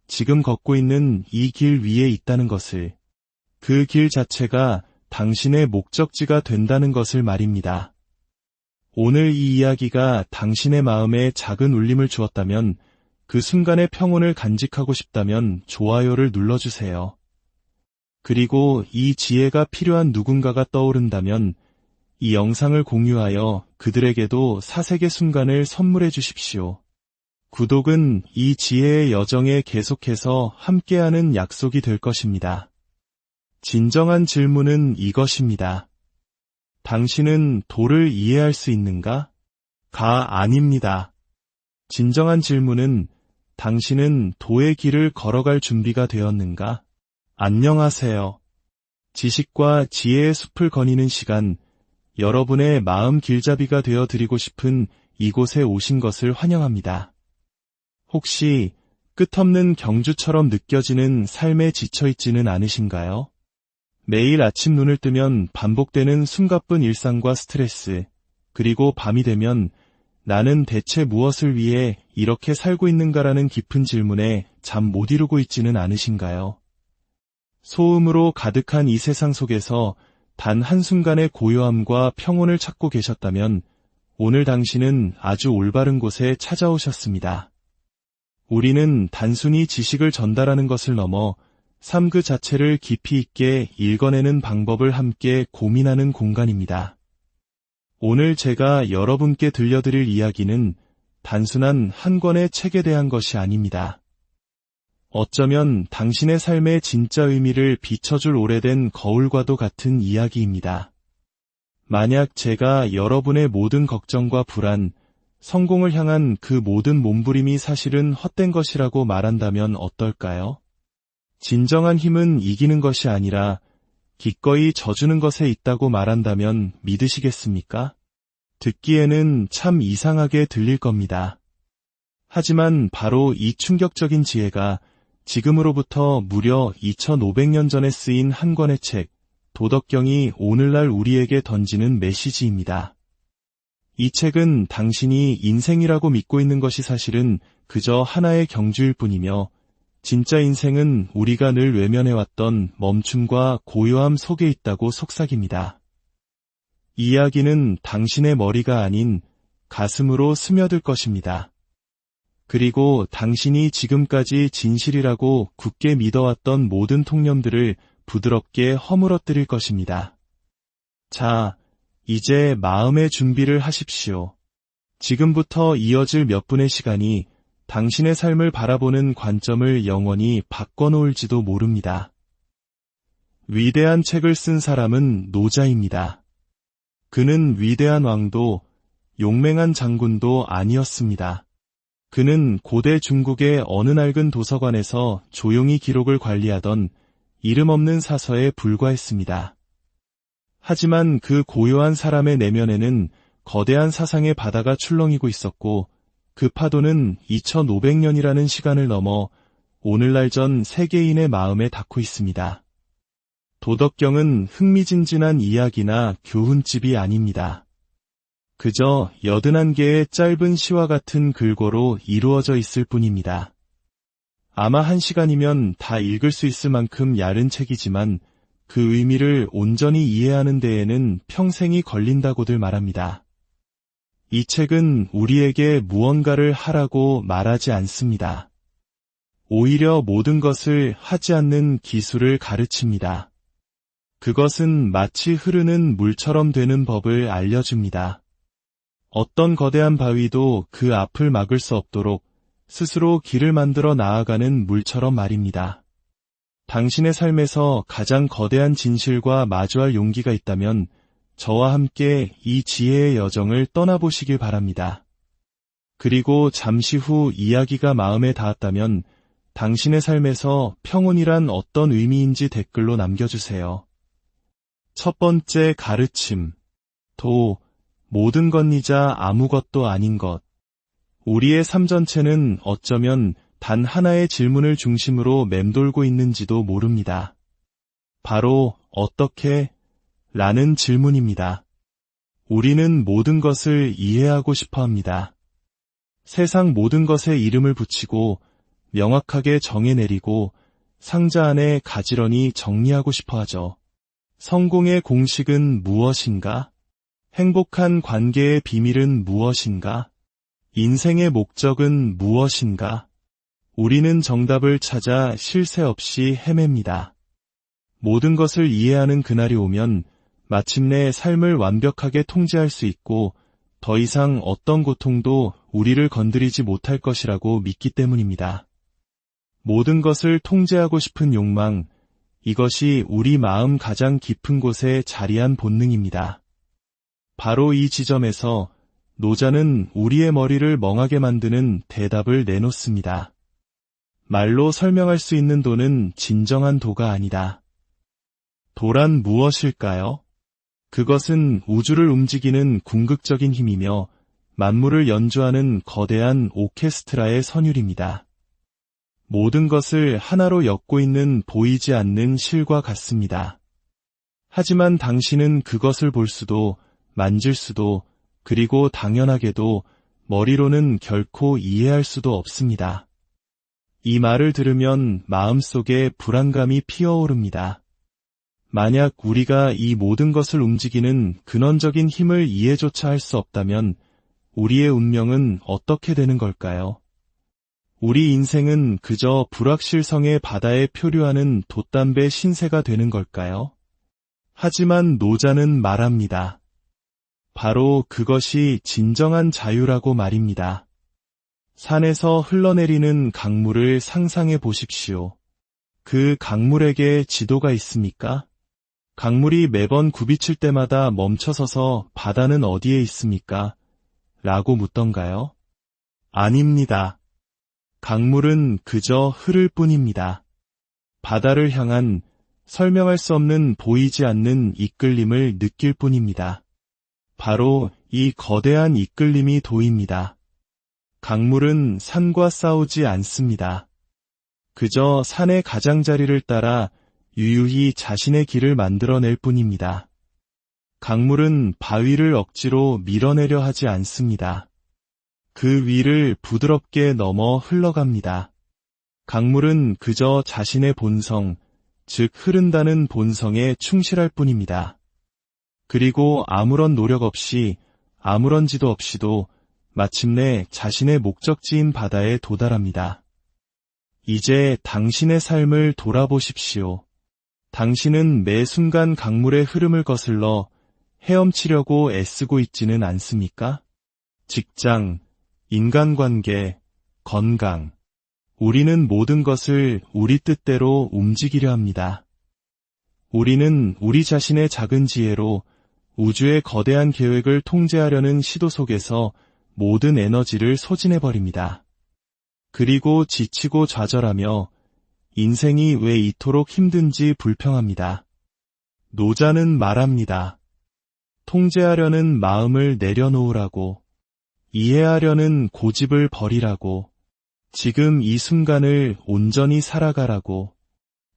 지금 걷고 있는 이 길 위에 있다는 것을, 그 길 자체가 당신의 목적지가 된다는 것을 말입니다. 오늘 이 이야기가 당신의 마음에 작은 울림을 주었다면, 그 순간의 평온을 간직하고 싶다면 좋아요를 눌러주세요. 그리고 이 지혜가 필요한 누군가가 떠오른다면 이 영상을 공유하여 그들에게도 사색의 순간을 선물해 주십시오. 구독은 이 지혜의 여정에 계속해서 함께하는 약속이 될 것입니다. 진정한 질문은 이것입니다. 당신은 도를 이해할 수 있는가? 아닙니다. 진정한 질문은 당신은 도의 길을 걸어갈 준비가 되었는가? 안녕하세요. 지식과 지혜의 숲을 거니는 시간, 여러분의 마음 길잡이가 되어 드리고 싶은 이곳에 오신 것을 환영합니다. 혹시 끝없는 경주처럼 느껴지는 삶에 지쳐있지는 않으신가요? 매일 아침 눈을 뜨면 반복되는 숨가쁜 일상과 스트레스, 그리고 밤이 되면 나는 대체 무엇을 위해 이렇게 살고 있는가라는 깊은 질문에 잠 못 이루고 있지는 않으신가요? 소음으로 가득한 이 세상 속에서 단 한순간의 고요함과 평온을 찾고 계셨다면 오늘 당신은 아주 올바른 곳에 찾아오셨습니다. 우리는 단순히 지식을 전달하는 것을 넘어 삶 그 자체를 깊이 있게 읽어내는 방법을 함께 고민하는 공간입니다. 오늘 제가 여러분께 들려드릴 이야기는 단순한 한 권의 책에 대한 것이 아닙니다. 어쩌면 당신의 삶의 진짜 의미를 비춰줄 오래된 거울과도 같은 이야기입니다. 만약 제가 여러분의 모든 걱정과 불안, 성공을 향한 그 모든 몸부림이 사실은 헛된 것이라고 말한다면 어떨까요? 진정한 힘은 이기는 것이 아니라 기꺼이 져주는 것에 있다고 말한다면 믿으시겠습니까? 듣기에는 참 이상하게 들릴 겁니다. 하지만 바로 이 충격적인 지혜가 지금으로부터 무려 2500년 전에 쓰인 한 권의 책, 도덕경이 오늘날 우리에게 던지는 메시지입니다. 이 책은 당신이 인생이라고 믿고 있는 것이 사실은 그저 하나의 경주일 뿐이며 진짜 인생은 우리가 늘 외면해왔던 멈춤과 고요함 속에 있다고 속삭입니다. 이 이야기는 당신의 머리가 아닌 가슴으로 스며들 것입니다. 그리고 당신이 지금까지 진실이라고 굳게 믿어왔던 모든 통념들을 부드럽게 허물어뜨릴 것입니다. 자, 이제 마음의 준비를 하십시오. 지금부터 이어질 몇 분의 시간이 당신의 삶을 바라보는 관점을 영원히 바꿔놓을지도 모릅니다. 위대한 책을 쓴 사람은 노자입니다. 그는 위대한 왕도 용맹한 장군도 아니었습니다. 그는 고대 중국의 어느 낡은 도서관에서 조용히 기록을 관리하던 이름 없는 사서에 불과했습니다. 하지만 그 고요한 사람의 내면에는 거대한 사상의 바다가 출렁이고 있었고 그 파도는 2500년이라는 시간을 넘어 오늘날 전 세계인의 마음에 닿고 있습니다. 도덕경은 흥미진진한 이야기나 교훈집이 아닙니다. 그저 81개의 짧은 시와 같은 글고로 이루어져 있을 뿐입니다. 아마 1시간이면 다 읽을 수 있을 만큼 얇은 책이지만 그 의미를 온전히 이해하는 데에는 평생이 걸린다고들 말합니다. 이 책은 우리에게 무언가를 하라고 말하지 않습니다. 오히려 모든 것을 하지 않는 기술을 가르칩니다. 그것은 마치 흐르는 물처럼 되는 법을 알려줍니다. 어떤 거대한 바위도 그 앞을 막을 수 없도록 스스로 길을 만들어 나아가는 물처럼 말입니다. 당신의 삶에서 가장 거대한 진실과 마주할 용기가 있다면 저와 함께 이 지혜의 여정을 떠나보시길 바랍니다. 그리고 잠시 후 이야기가 마음에 닿았다면 당신의 삶에서 평온이란 어떤 의미인지 댓글로 남겨주세요. 첫 번째 가르침. 모든 것이자 아무것도 아닌 것. 우리의 삶 전체는 어쩌면 단 하나의 질문을 중심으로 맴돌고 있는지도 모릅니다. 바로 어떻게? 라는 질문입니다. 우리는 모든 것을 이해하고 싶어 합니다. 세상 모든 것에 이름을 붙이고 명확하게 정해내리고 상자 안에 가지런히 정리하고 싶어 하죠. 성공의 공식은 무엇인가? 행복한 관계의 비밀은 무엇인가? 인생의 목적은 무엇인가? 우리는 정답을 찾아 쉴 새 없이 헤맵니다. 모든 것을 이해하는 그날이 오면 마침내 삶을 완벽하게 통제할 수 있고 더 이상 어떤 고통도 우리를 건드리지 못할 것이라고 믿기 때문입니다. 모든 것을 통제하고 싶은 욕망, 이것이 우리 마음 가장 깊은 곳에 자리한 본능입니다. 바로 이 지점에서 노자는 우리의 머리를 멍하게 만드는 대답을 내놓습니다. 말로 설명할 수 있는 도는 진정한 도가 아니다. 도란 무엇일까요? 그것은 우주를 움직이는 궁극적인 힘이며 만물을 연주하는 거대한 오케스트라의 선율입니다. 모든 것을 하나로 엮고 있는 보이지 않는 실과 같습니다. 하지만 당신은 그것을 볼 수도, 만질 수도, 그리고 당연하게도 머리로는 결코 이해할 수도 없습니다. 이 말을 들으면 마음속에 불안감이 피어오릅니다. 만약 우리가 이 모든 것을 움직이는 근원적인 힘을 이해조차 할 수 없다면 우리의 운명은 어떻게 되는 걸까요? 우리 인생은 그저 불확실성의 바다에 표류하는 돛담배 신세가 되는 걸까요? 하지만 노자는 말합니다. 바로 그것이 진정한 자유라고 말입니다. 산에서 흘러내리는 강물을 상상해 보십시오. 그 강물에게 지도가 있습니까? 강물이 매번 굽이칠 때마다 멈춰서서 바다는 어디에 있습니까? 라고 묻던가요? 아닙니다. 강물은 그저 흐를 뿐입니다. 바다를 향한 설명할 수 없는 보이지 않는 이끌림을 느낄 뿐입니다. 바로 이 거대한 이끌림이 도입니다. 강물은 산과 싸우지 않습니다. 그저 산의 가장자리를 따라 유유히 자신의 길을 만들어낼 뿐입니다. 강물은 바위를 억지로 밀어내려 하지 않습니다. 그 위를 부드럽게 넘어 흘러갑니다. 강물은 그저 자신의 본성, 즉 흐른다는 본성에 충실할 뿐입니다. 그리고 아무런 노력 없이, 아무런 지도 없이도 마침내 자신의 목적지인 바다에 도달합니다. 이제 당신의 삶을 돌아보십시오. 당신은 매 순간 강물의 흐름을 거슬러 헤엄치려고 애쓰고 있지는 않습니까? 직장, 인간관계, 건강. 우리는 모든 것을 우리 뜻대로 움직이려 합니다. 우리는 우리 자신의 작은 지혜로 우주의 거대한 계획을 통제하려는 시도 속에서 모든 에너지를 소진해버립니다. 그리고 지치고 좌절하며 인생이 왜 이토록 힘든지 불평합니다. 노자는 말합니다. 통제하려는 마음을 내려놓으라고, 이해하려는 고집을 버리라고, 지금 이 순간을 온전히 살아가라고,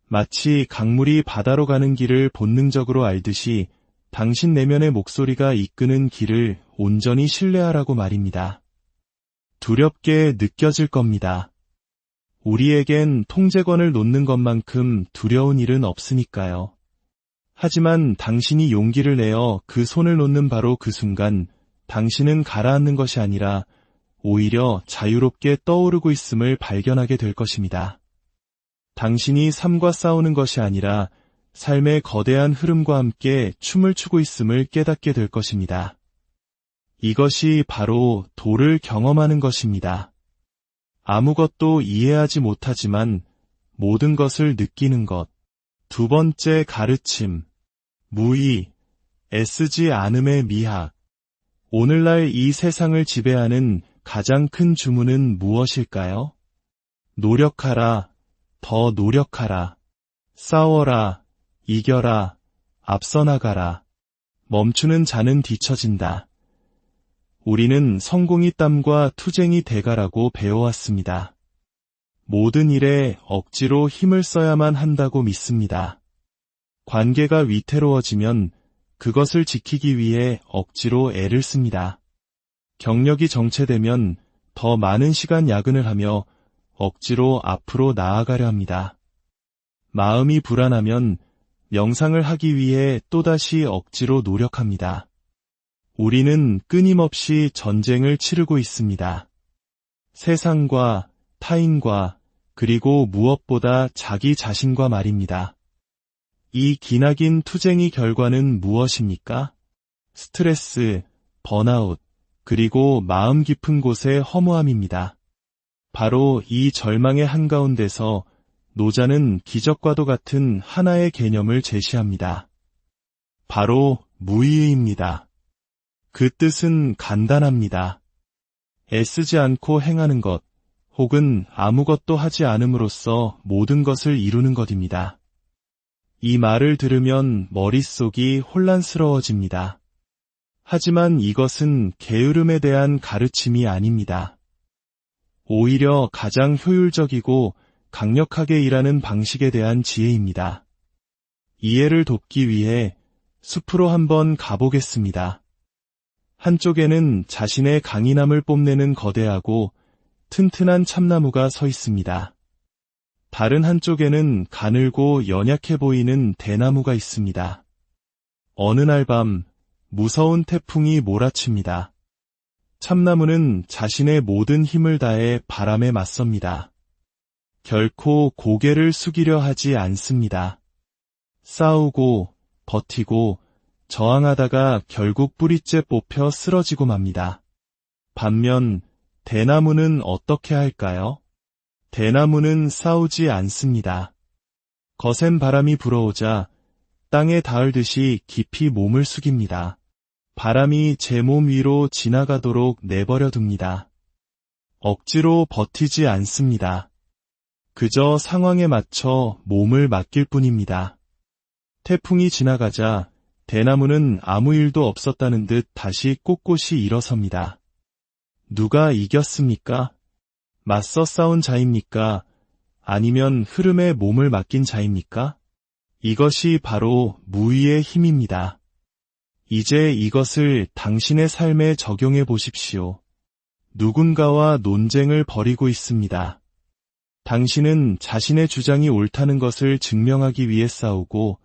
마치 강물이 바다로 가는 길을 본능적으로 알듯이 당신 내면의 목소리가 이끄는 길을 온전히 신뢰하라고 말입니다. 두렵게 느껴질 겁니다. 우리에겐 통제권을 놓는 것만큼 두려운 일은 없으니까요. 하지만 당신이 용기를 내어 그 손을 놓는 바로 그 순간 당신은 가라앉는 것이 아니라 오히려 자유롭게 떠오르고 있음을 발견하게 될 것입니다. 당신이 삶과 싸우는 것이 아니라 삶의 거대한 흐름과 함께 춤을 추고 있음을 깨닫게 될 것입니다. 이것이 바로 도를 경험하는 것입니다. 아무것도 이해하지 못하지만 모든 것을 느끼는 것. 두 번째 가르침. 무의, 애쓰지 않음의 미학. 오늘날 이 세상을 지배하는 가장 큰 주문은 무엇일까요? 노력하라, 더 노력하라, 싸워라, 이겨라, 앞서 나가라. 멈추는 자는 뒤처진다. 우리는 성공이 땀과 투쟁이 대가라고 배워왔습니다. 모든 일에 억지로 힘을 써야만 한다고 믿습니다. 관계가 위태로워지면 그것을 지키기 위해 억지로 애를 씁니다. 경력이 정체되면 더 많은 시간 야근을 하며 억지로 앞으로 나아가려 합니다. 마음이 불안하면 명상을 하기 위해 또다시 억지로 노력합니다. 우리는 끊임없이 전쟁을 치르고 있습니다. 세상과 타인과 그리고 무엇보다 자기 자신과 말입니다. 이 기나긴 투쟁의 결과는 무엇입니까? 스트레스, 번아웃, 그리고 마음 깊은 곳의 허무함입니다. 바로 이 절망의 한가운데서 노자는 기적과도 같은 하나의 개념을 제시합니다. 바로 무의입니다. 그 뜻은 간단합니다. 애쓰지 않고 행하는 것, 혹은 아무것도 하지 않음으로써 모든 것을 이루는 것입니다. 이 말을 들으면 머릿속이 혼란스러워집니다. 하지만 이것은 게으름에 대한 가르침이 아닙니다. 오히려 가장 효율적이고 강력하게 일하는 방식에 대한 지혜입니다. 이해를 돕기 위해 숲으로 한번 가보겠습니다. 한쪽에는 자신의 강인함을 뽐내는 거대하고 튼튼한 참나무가 서 있습니다. 다른 한쪽에는 가늘고 연약해 보이는 대나무가 있습니다. 어느 날 밤 무서운 태풍이 몰아칩니다. 참나무는 자신의 모든 힘을 다해 바람에 맞섭니다. 결코 고개를 숙이려 하지 않습니다. 싸우고 버티고 저항하다가 결국 뿌리째 뽑혀 쓰러지고 맙니다. 반면 대나무는 어떻게 할까요? 대나무는 싸우지 않습니다. 거센 바람이 불어오자 땅에 닿을듯이 깊이 몸을 숙입니다. 바람이 제 몸 위로 지나가도록 내버려 둡니다. 억지로 버티지 않습니다. 그저 상황에 맞춰 몸을 맡길 뿐입니다. 태풍이 지나가자 대나무는 아무 일도 없었다는 듯 다시 꼿꼿이 일어섭니다. 누가 이겼습니까? 맞서 싸운 자입니까? 아니면 흐름에 몸을 맡긴 자입니까? 이것이 바로 무의의 힘입니다. 이제 이것을 당신의 삶에 적용해 보십시오. 누군가와 논쟁을 벌이고 있습니다. 당신은 자신의 주장이 옳다는 것을 증명하기 위해 싸우고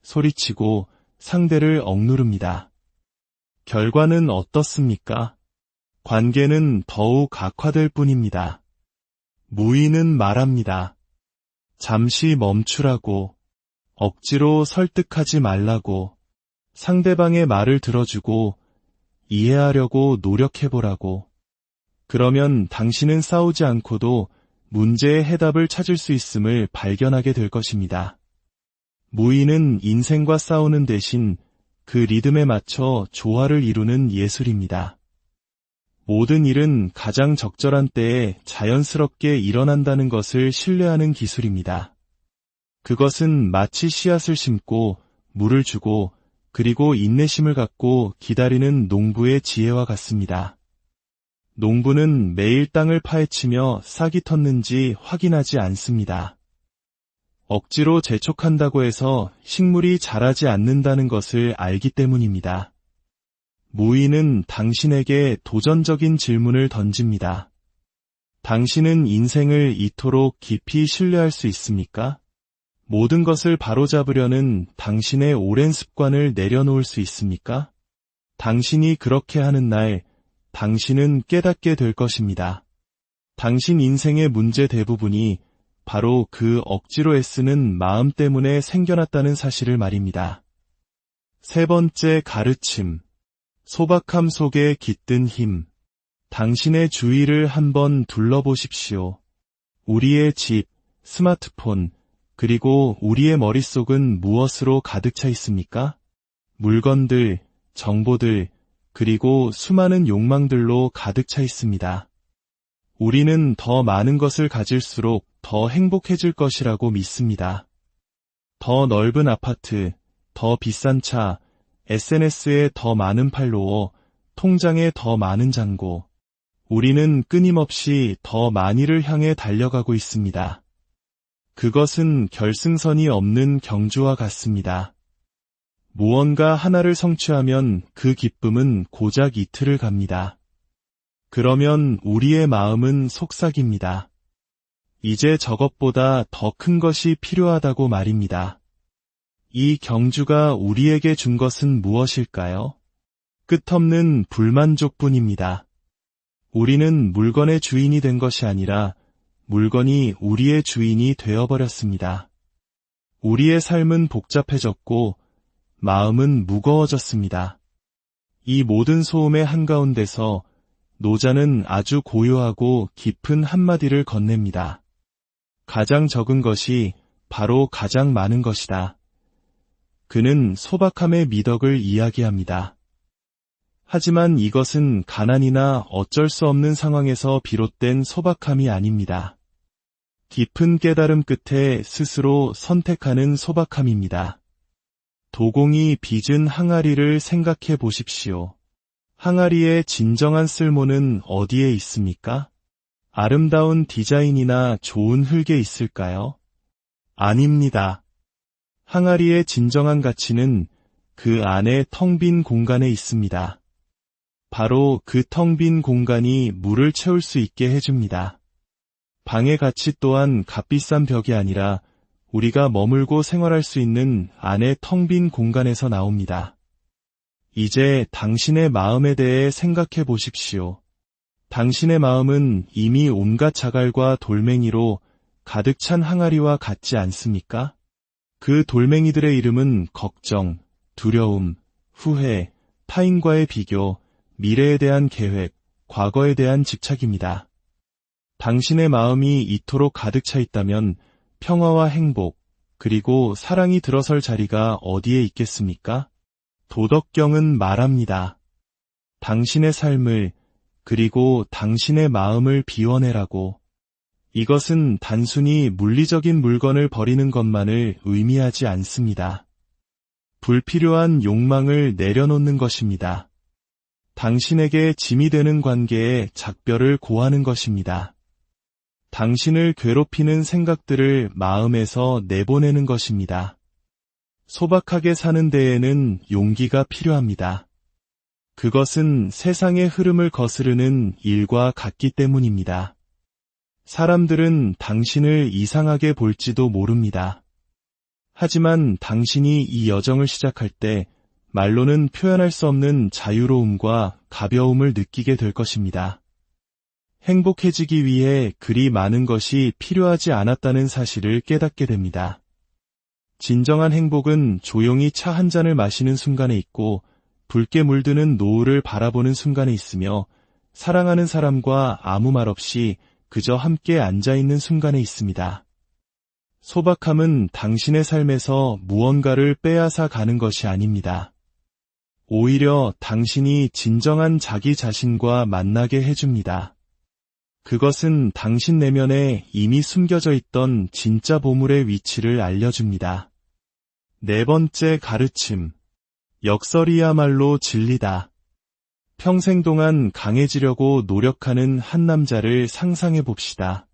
소리치고 상대를 억누릅니다. 결과는 어떻습니까? 관계는 더욱 악화될 뿐입니다. 무의는 말합니다. 잠시 멈추라고, 억지로 설득하지 말라고, 상대방의 말을 들어주고 이해하려고 노력해보라고. 그러면 당신은 싸우지 않고도 문제의 해답을 찾을 수 있음을 발견하게 될 것입니다. 무의는 인생과 싸우는 대신 그 리듬에 맞춰 조화를 이루는 예술입니다. 모든 일은 가장 적절한 때에 자연스럽게 일어난다는 것을 신뢰하는 기술입니다. 그것은 마치 씨앗을 심고 물을 주고 그리고 인내심을 갖고 기다리는 농부의 지혜와 같습니다. 농부는 매일 땅을 파헤치며 싹이 텄는지 확인하지 않습니다. 억지로 재촉한다고 해서 식물이 자라지 않는다는 것을 알기 때문입니다. 무의는 당신에게 도전적인 질문을 던집니다. 당신은 인생을 이토록 깊이 신뢰할 수 있습니까? 모든 것을 바로잡으려는 당신의 오랜 습관을 내려놓을 수 있습니까? 당신이 그렇게 하는 날, 당신은 깨닫게 될 것입니다. 당신 인생의 문제 대부분이 바로 그 억지로 애쓰는 마음 때문에 생겨났다는 사실을 말입니다. 세 번째 가르침. 소박함 속에 깃든 힘. 당신의 주위를 한번 둘러보십시오. 우리의 집, 스마트폰, 그리고 우리의 머릿속은 무엇으로 가득 차 있습니까? 물건들, 정보들, 그리고 수많은 욕망들로 가득 차 있습니다. 우리는 더 많은 것을 가질수록 더 행복해질 것이라고 믿습니다. 더 넓은 아파트, 더 비싼 차, SNS에 더 많은 팔로워, 통장에 더 많은 잔고. 우리는 끊임없이 더 많이를 향해 달려가고 있습니다. 그것은 결승선이 없는 경주와 같습니다. 무언가 하나를 성취하면 그 기쁨은 고작 이틀을 갑니다. 그러면 우리의 마음은 속삭입니다. 이제 저것보다 더 큰 것이 필요하다고 말입니다. 이 경주가 우리에게 준 것은 무엇일까요? 끝없는 불만족뿐입니다. 우리는 물건의 주인이 된 것이 아니라 물건이 우리의 주인이 되어버렸습니다. 우리의 삶은 복잡해졌고 마음은 무거워졌습니다. 이 모든 소음의 한가운데서 노자는 아주 고요하고 깊은 한마디를 건넵니다. 가장 적은 것이 바로 가장 많은 것이다. 그는 소박함의 미덕을 이야기합니다. 하지만 이것은 가난이나 어쩔 수 없는 상황에서 비롯된 소박함이 아닙니다. 깊은 깨달음 끝에 스스로 선택하는 소박함입니다. 도공이 빚은 항아리를 생각해 보십시오. 항아리의 진정한 쓸모는 어디에 있습니까? 아름다운 디자인이나 좋은 흙에 있을까요? 아닙니다. 항아리의 진정한 가치는 그 안에 텅 빈 공간에 있습니다. 바로 그 텅 빈 공간이 물을 채울 수 있게 해줍니다. 방의 가치 또한 값비싼 벽이 아니라 우리가 머물고 생활할 수 있는 안의 텅 빈 공간에서 나옵니다. 이제 당신의 마음에 대해 생각해 보십시오. 당신의 마음은 이미 온갖 자갈과 돌멩이로 가득 찬 항아리와 같지 않습니까? 그 돌멩이들의 이름은 걱정, 두려움, 후회, 타인과의 비교, 미래에 대한 계획, 과거에 대한 집착입니다. 당신의 마음이 이토록 가득 차 있다면 평화와 행복, 그리고 사랑이 들어설 자리가 어디에 있겠습니까? 도덕경은 말합니다. 당신의 삶을, 그리고 당신의 마음을 비워내라고. 이것은 단순히 물리적인 물건을 버리는 것만을 의미하지 않습니다. 불필요한 욕망을 내려놓는 것입니다. 당신에게 짐이 되는 관계에 작별을 고하는 것입니다. 당신을 괴롭히는 생각들을 마음에서 내보내는 것입니다. 소박하게 사는 데에는 용기가 필요합니다. 그것은 세상의 흐름을 거스르는 일과 같기 때문입니다. 사람들은 당신을 이상하게 볼지도 모릅니다. 하지만 당신이 이 여정을 시작할 때 말로는 표현할 수 없는 자유로움과 가벼움을 느끼게 될 것입니다. 행복해지기 위해 그리 많은 것이 필요하지 않았다는 사실을 깨닫게 됩니다. 진정한 행복은 조용히 차 한 잔을 마시는 순간에 있고 붉게 물드는 노을을 바라보는 순간에 있으며 사랑하는 사람과 아무 말 없이 그저 함께 앉아있는 순간에 있습니다. 소박함은 당신의 삶에서 무언가를 빼앗아 가는 것이 아닙니다. 오히려 당신이 진정한 자기 자신과 만나게 해줍니다. 그것은 당신 내면에 이미 숨겨져 있던 진짜 보물의 위치를 알려줍니다. 네 번째 가르침. 역설이야말로 진리다. 평생 동안 강해지려고 노력하는 한 남자를 상상해 봅시다.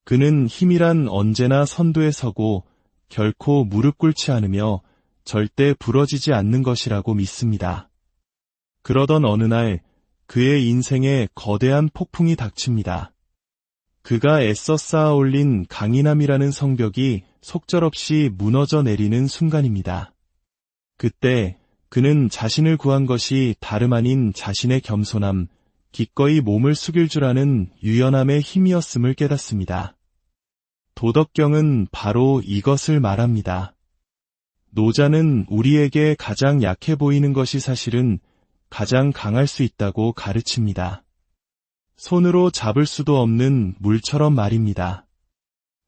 그는 힘이란 언제나 선두에 서고 결코 무릎 꿇지 않으며 절대 부러지지 않는 것이라고 믿습니다. 그러던 어느 날 그의 인생에 거대한 폭풍이 닥칩니다. 그가 애써 쌓아 올린 강인함이라는 성벽이 속절없이 무너져 내리는 순간입니다. 그때 그는 자신을 구한 것이 다름 아닌 자신의 겸손함, 기꺼이 몸을 숙일 줄 아는 유연함의 힘이었음을 깨닫습니다. 도덕경은 바로 이것을 말합니다. 노자는 우리에게 가장 약해 보이는 것이 사실은 가장 강할 수 있다고 가르칩니다. 손으로 잡을 수도 없는 물처럼 말입니다.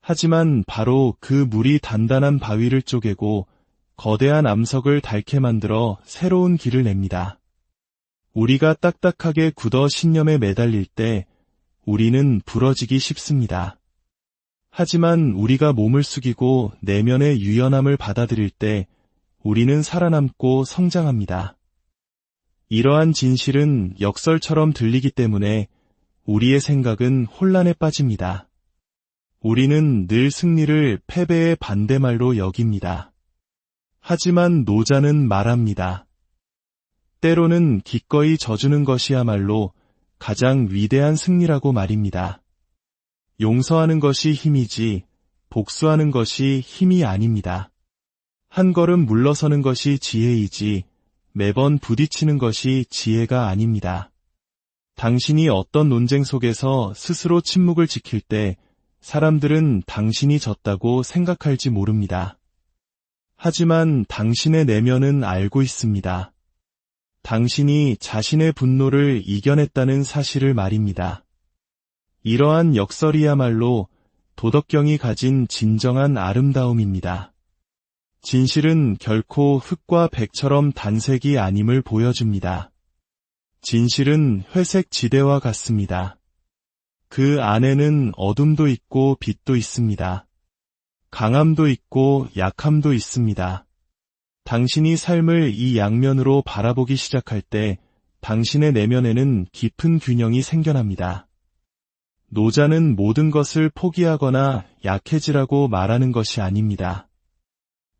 하지만 바로 그 물이 단단한 바위를 쪼개고 거대한 암석을 닳게 만들어 새로운 길을 냅니다. 우리가 딱딱하게 굳어 신념에 매달릴 때 우리는 부러지기 쉽습니다. 하지만 우리가 몸을 숙이고 내면의 유연함을 받아들일 때 우리는 살아남고 성장합니다. 이러한 진실은 역설처럼 들리기 때문에 우리의 생각은 혼란에 빠집니다. 우리는 늘 승리를 패배의 반대말로 여깁니다. 하지만 노자는 말합니다. 때로는 기꺼이 져주는 것이야말로 가장 위대한 승리라고 말입니다. 용서하는 것이 힘이지 복수하는 것이 힘이 아닙니다. 한 걸음 물러서는 것이 지혜이지 매번 부딪히는 것이 지혜가 아닙니다. 당신이 어떤 논쟁 속에서 스스로 침묵을 지킬 때 사람들은 당신이 졌다고 생각할지 모릅니다. 하지만 당신의 내면은 알고 있습니다. 당신이 자신의 분노를 이겨냈다는 사실을 말입니다. 이러한 역설이야말로 도덕경이 가진 진정한 아름다움입니다. 진실은 결코 흙과 백처럼 단색이 아님을 보여줍니다. 진실은 회색 지대와 같습니다. 그 안에는 어둠도 있고 빛도 있습니다. 강함도 있고 약함도 있습니다. 당신이 삶을 이 양면으로 바라보기 시작할 때 당신의 내면에는 깊은 균형이 생겨납니다. 노자는 모든 것을 포기하거나 약해지라고 말하는 것이 아닙니다.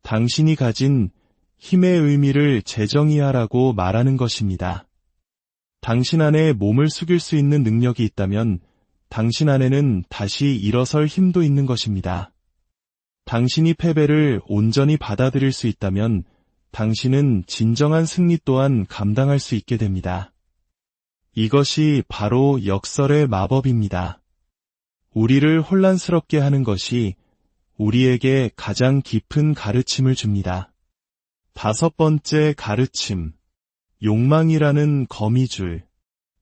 당신이 가진 힘의 의미를 재정의하라고 말하는 것입니다. 당신 안에 몸을 숙일 수 있는 능력이 있다면 당신 안에는 다시 일어설 힘도 있는 것입니다. 당신이 패배를 온전히 받아들일 수 있다면 당신은 진정한 승리 또한 감당할 수 있게 됩니다. 이것이 바로 역설의 마법입니다. 우리를 혼란스럽게 하는 것이 우리에게 가장 깊은 가르침을 줍니다. 다섯 번째 가르침. 욕망이라는 거미줄.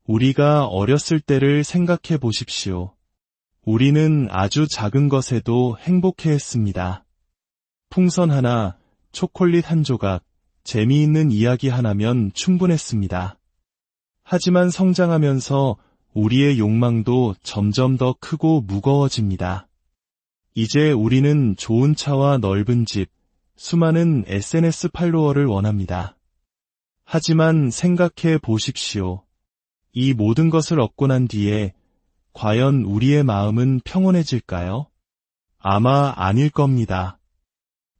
우리가 어렸을 때를 생각해 보십시오. 우리는 아주 작은 것에도 행복해했습니다. 풍선 하나, 초콜릿 한 조각, 재미있는 이야기 하나면 충분했습니다. 하지만 성장하면서 우리의 욕망도 점점 더 크고 무거워집니다. 이제 우리는 좋은 차와 넓은 집, 수많은 SNS 팔로워를 원합니다. 하지만 생각해 보십시오. 이 모든 것을 얻고 난 뒤에 과연 우리의 마음은 평온해질까요? 아마 아닐 겁니다.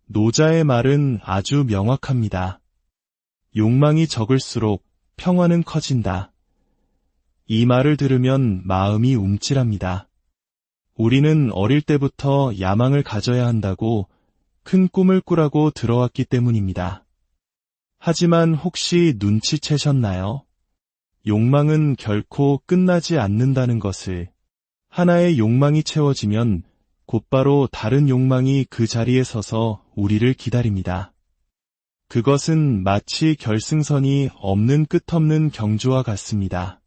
노자의 말은 아주 명확합니다. 욕망이 적을수록 평화는 커진다. 이 말을 들으면 마음이 움찔합니다. 우리는 어릴 때부터 야망을 가져야 한다고 큰 꿈을 꾸라고 들어왔기 때문입니다. 하지만 혹시 눈치채셨나요? 욕망은 결코 끝나지 않는다는 것을. 하나의 욕망이 채워지면 곧바로 다른 욕망이 그 자리에 서서 우리를 기다립니다. 그것은 마치 결승선이 없는 끝없는 경주와 같습니다.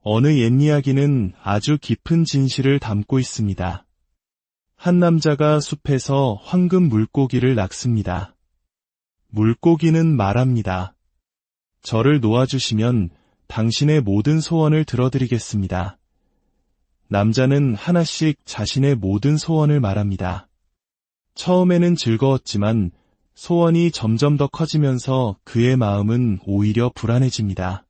어느 옛 이야기는 아주 깊은 진실을 담고 있습니다. 한 남자가 숲에서 황금 물고기를 낚습니다. 물고기는 말합니다. 저를 놓아주시면 당신의 모든 소원을 들어드리겠습니다. 남자는 하나씩 자신의 모든 소원을 말합니다. 처음에는 즐거웠지만 소원이 점점 더 커지면서 그의 마음은 오히려 불안해집니다.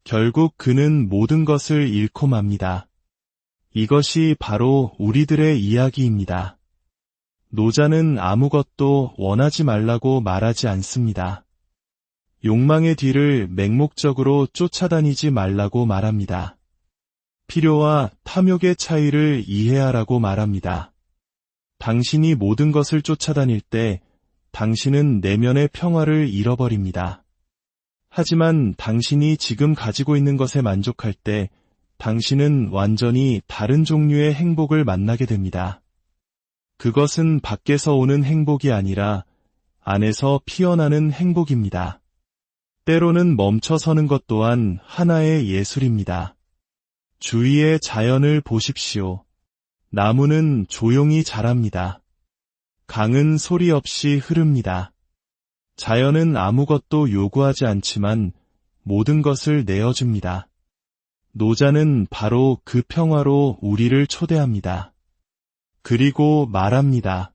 결국 그는 모든 것을 잃고 맙니다. 이것이 바로 우리들의 이야기입니다. 노자는 아무것도 원하지 말라고 말하지 않습니다. 욕망의 뒤를 맹목적으로 쫓아다니지 말라고 말합니다. 필요와 탐욕의 차이를 이해하라고 말합니다. 당신이 모든 것을 쫓아다닐 때 당신은 내면의 평화를 잃어버립니다. 하지만 당신이 지금 가지고 있는 것에 만족할 때 당신은 완전히 다른 종류의 행복을 만나게 됩니다. 그것은 밖에서 오는 행복이 아니라 안에서 피어나는 행복입니다. 때로는 멈춰서는 것 또한 하나의 예술입니다. 주위의 자연을 보십시오. 나무는 조용히 자랍니다. 강은 소리 없이 흐릅니다. 자연은 아무것도 요구하지 않지만 모든 것을 내어줍니다. 노자는 바로 그 평화로 우리를 초대합니다. 그리고 말합니다.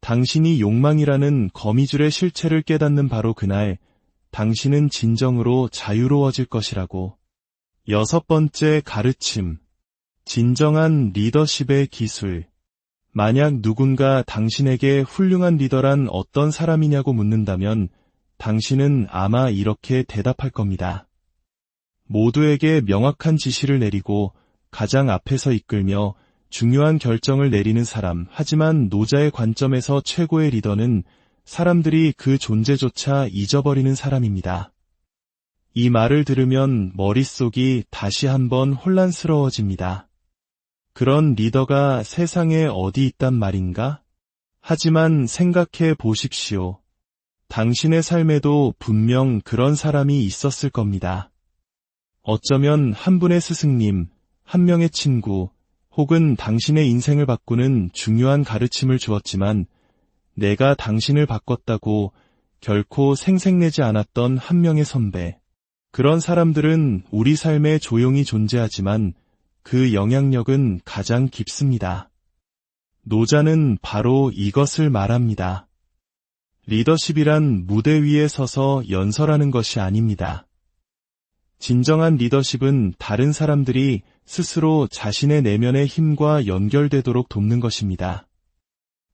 당신이 욕망이라는 거미줄의 실체를 깨닫는 바로 그날 당신은 진정으로 자유로워질 것이라고. 6번째 가르침. 진정한 리더십의 기술. 만약 누군가 당신에게 훌륭한 리더란 어떤 사람이냐고 묻는다면 당신은 아마 이렇게 대답할 겁니다. 모두에게 명확한 지시를 내리고 가장 앞에서 이끌며 중요한 결정을 내리는 사람. 하지만 노자의 관점에서 최고의 리더는 사람들이 그 존재조차 잊어버리는 사람입니다. 이 말을 들으면 머릿속이 다시 한번 혼란스러워집니다. 그런 리더가 세상에 어디 있단 말인가? 하지만 생각해 보십시오. 당신의 삶에도 분명 그런 사람이 있었을 겁니다. 어쩌면 한 분의 스승님, 한 명의 친구, 혹은 당신의 인생을 바꾸는 중요한 가르침을 주었지만 내가 당신을 바꿨다고 결코 생색내지 않았던 한 명의 선배. 그런 사람들은 우리 삶에 조용히 존재하지만 그 영향력은 가장 깊습니다. 노자는 바로 이것을 말합니다. 리더십이란 무대 위에 서서 연설하는 것이 아닙니다. 진정한 리더십은 다른 사람들이 스스로 자신의 내면의 힘과 연결되도록 돕는 것입니다.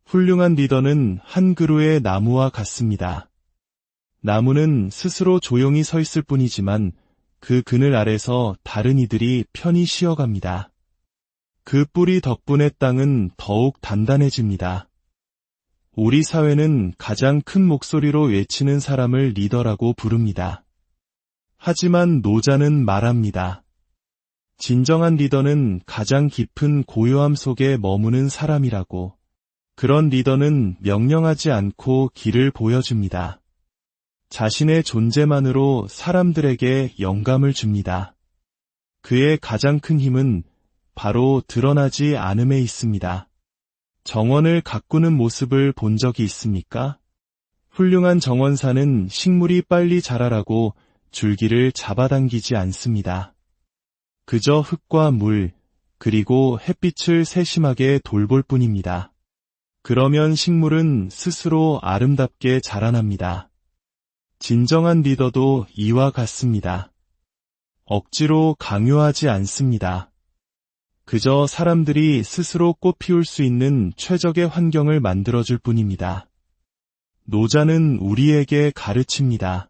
훌륭한 리더는 한 그루의 나무와 같습니다. 나무는 스스로 조용히 서 있을 뿐이지만 그 그늘 아래서 다른 이들이 편히 쉬어갑니다. 그 뿌리 덕분에 땅은 더욱 단단해집니다. 우리 사회는 가장 큰 목소리로 외치는 사람을 리더라고 부릅니다. 하지만 노자는 말합니다. 진정한 리더는 가장 깊은 고요함 속에 머무는 사람이라고. 그런 리더는 명령하지 않고 길을 보여줍니다. 자신의 존재만으로 사람들에게 영감을 줍니다. 그의 가장 큰 힘은 바로 드러나지 않음에 있습니다. 정원을 가꾸는 모습을 본 적이 있습니까? 훌륭한 정원사는 식물이 빨리 자라라고 줄기를 잡아당기지 않습니다. 그저 흙과 물, 그리고 햇빛을 세심하게 돌볼 뿐입니다. 그러면 식물은 스스로 아름답게 자라납니다. 진정한 리더도 이와 같습니다. 억지로 강요하지 않습니다. 그저 사람들이 스스로 꽃 피울 수 있는 최적의 환경을 만들어줄 뿐입니다. 노자는 우리에게 가르칩니다.